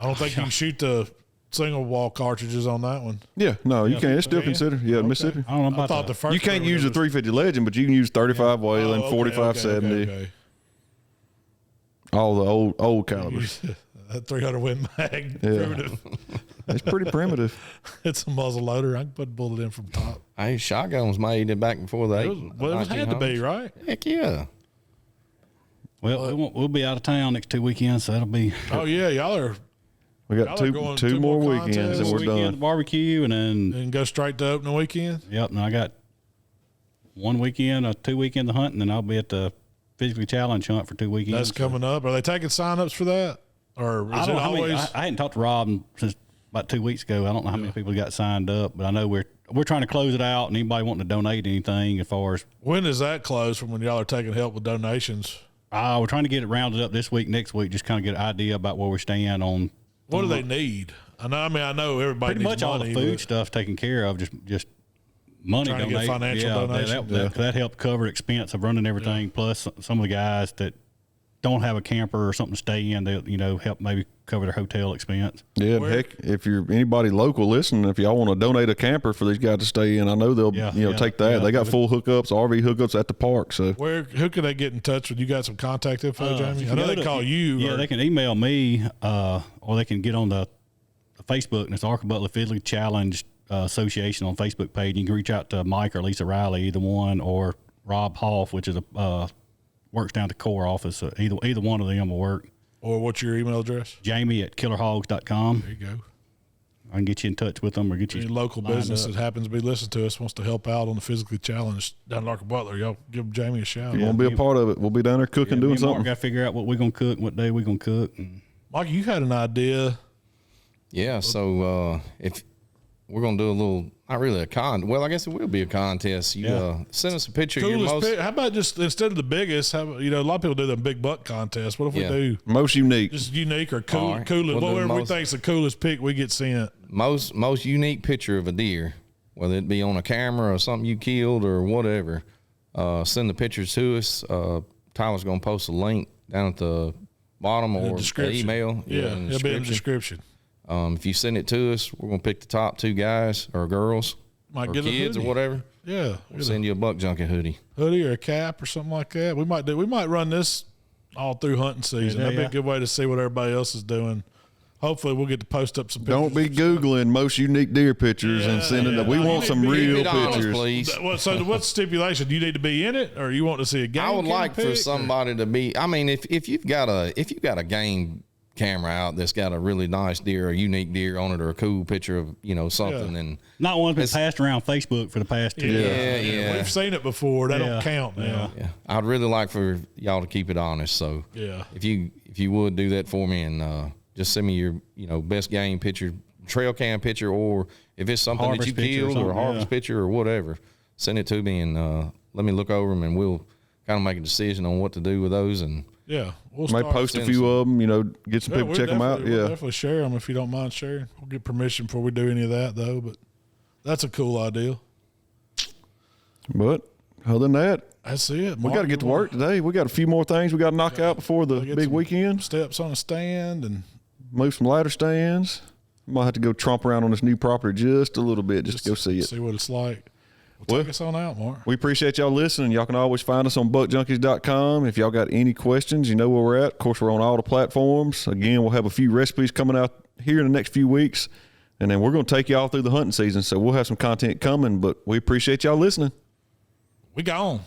I don't think you can shoot the single wall cartridges on that one. Yeah, no, you can't. It's still considered. Yeah, okay. Mississippi. I don't know about I thought the first you can't use the 350 Legend, but you can use 35 Whalen, 45 70. Okay. All the old calibers. That 300 Win Mag, primitive. It's pretty primitive. It's a muzzle loader. I can put a bullet in from top. Hey, shotgun was made back before the It had to be, right? Heck yeah. Well, we'll be out of town next 2 weekends, so that'll be. Oh yeah, y'all are. We got Y'all are two more weekends contests. and we're Weekend done. barbecue, and then And go straight to opening weekend. yep. And I got 1 weekend, 2 weekends of hunting, and I'll be at the physically challenged hunt for 2 weekends. That's coming up. Are they taking sign-ups for that, or I is don't it know how many, always? I hadn't talked to Rob since about 2 weeks ago. I don't know how many people got signed up, but I know we're trying to close it out, and anybody wanting to donate anything as far as When does that close? From when y'all are taking help with donations? we're trying to get it rounded up this week, next week, just kind of get an idea about where we stand on. What do they need? I know everybody Pretty needs much all money, the food but stuff taken care of, just money Trying to get donate. financial donation. That helped cover expense of running everything. Plus, some of the guys that don't have a camper or something to stay in, they help maybe cover their hotel expense. Yeah, heck, if you're anybody local listening, if y'all want to donate a camper for these guys to stay in, I know they'll take that. They got full hookups, RV hookups at the park. So who can they get in touch with? You got some contact info, Jamie? I know they call you. Yeah, they can email me, or they can get on the Facebook, and it's Arca Butler Physically Challenged Association on Facebook page. You can reach out to Mike or Lisa Riley, either one, or Rob Hoff, which is works down at the core office. Either one of them will work. Or what's your email address? Jamie@killerhogs.com. There you go. I can get you in touch with them or get you Any local business that happens to be listening to us wants to help out on the Physically Challenged down at Arca Butler, y'all give Jamie a shout. if you want to be a part of it, we'll be down there cooking, doing something. Got to figure out what we're going to cook, what day we're going to cook. And Mike, you had an idea. Yeah, so if we're gonna do a little, not really I guess it will be a contest. You send us a picture of your most. How about just instead of the biggest? A lot of people do them big buck contests. What if we do most unique? just unique or cool, All right. coolest, We'll do whatever we most- think's the coolest pick we get sent. most unique picture of a deer, whether it be on a camera or something you killed or whatever. Send the pictures to us. Tyler's gonna post a link down at the bottom or the description. email. Yeah, in the it'll be in the description. description. If you send it to us, we're gonna pick the top 2 guys or girls Might or get a kids or hoodie. whatever. Yeah, We'll send you a buck junkie hoodie. hoodie or a cap or something like that. We might run this all through hunting season. That'd be a good way to see what everybody else is doing. Hopefully, we'll get to post up some pictures. Don't be Googling most unique deer pictures and sending them. We No, want you some need to be- real Keep it honest, pictures. please. So what's the stipulation? Do you need to be in it, or you want to see a game? I would cam like for pic, or- somebody to be. I mean, if you've got a game camera out that's got a really nice deer, a unique deer on it, or a cool picture of something, and not one that's been passed around Facebook for the past 2 years. Yeah. We've seen it before. That don't count now. yeah, I'd really like for y'all to keep it honest. So Yeah. if you would do that for me and just send me your best game picture, trail cam picture, or if it's something that Harvest you picture or killed or a something, harvest picture or whatever, send it to me and let me look over them and we'll kind of make a decision on what to do with those. And Yeah, we'll Might start. post a send few some- of them. Get some people we'll check them out. definitely- we'll Yeah, definitely share them if you don't mind sharing. We'll get permission before we do any of that though. But that's a cool idea. but other than that, That's it. we got to get to work today. We got a few more things we got to knock out before the get big some weekend. Steps on a stand and Move some ladder stands. Might have to go tromp around on this new property just a little bit just to go see it. see what it's like. Well, take us on out, Mark. We appreciate y'all listening. Y'all can always find us on buckjunkies.com. If y'all got any questions, you know where we're at. Of course, we're on all the platforms. Again, we'll have a few recipes coming out here in the next few weeks. And then we're going to take y'all through the hunting season. So we'll have some content coming, but we appreciate y'all listening. We gone.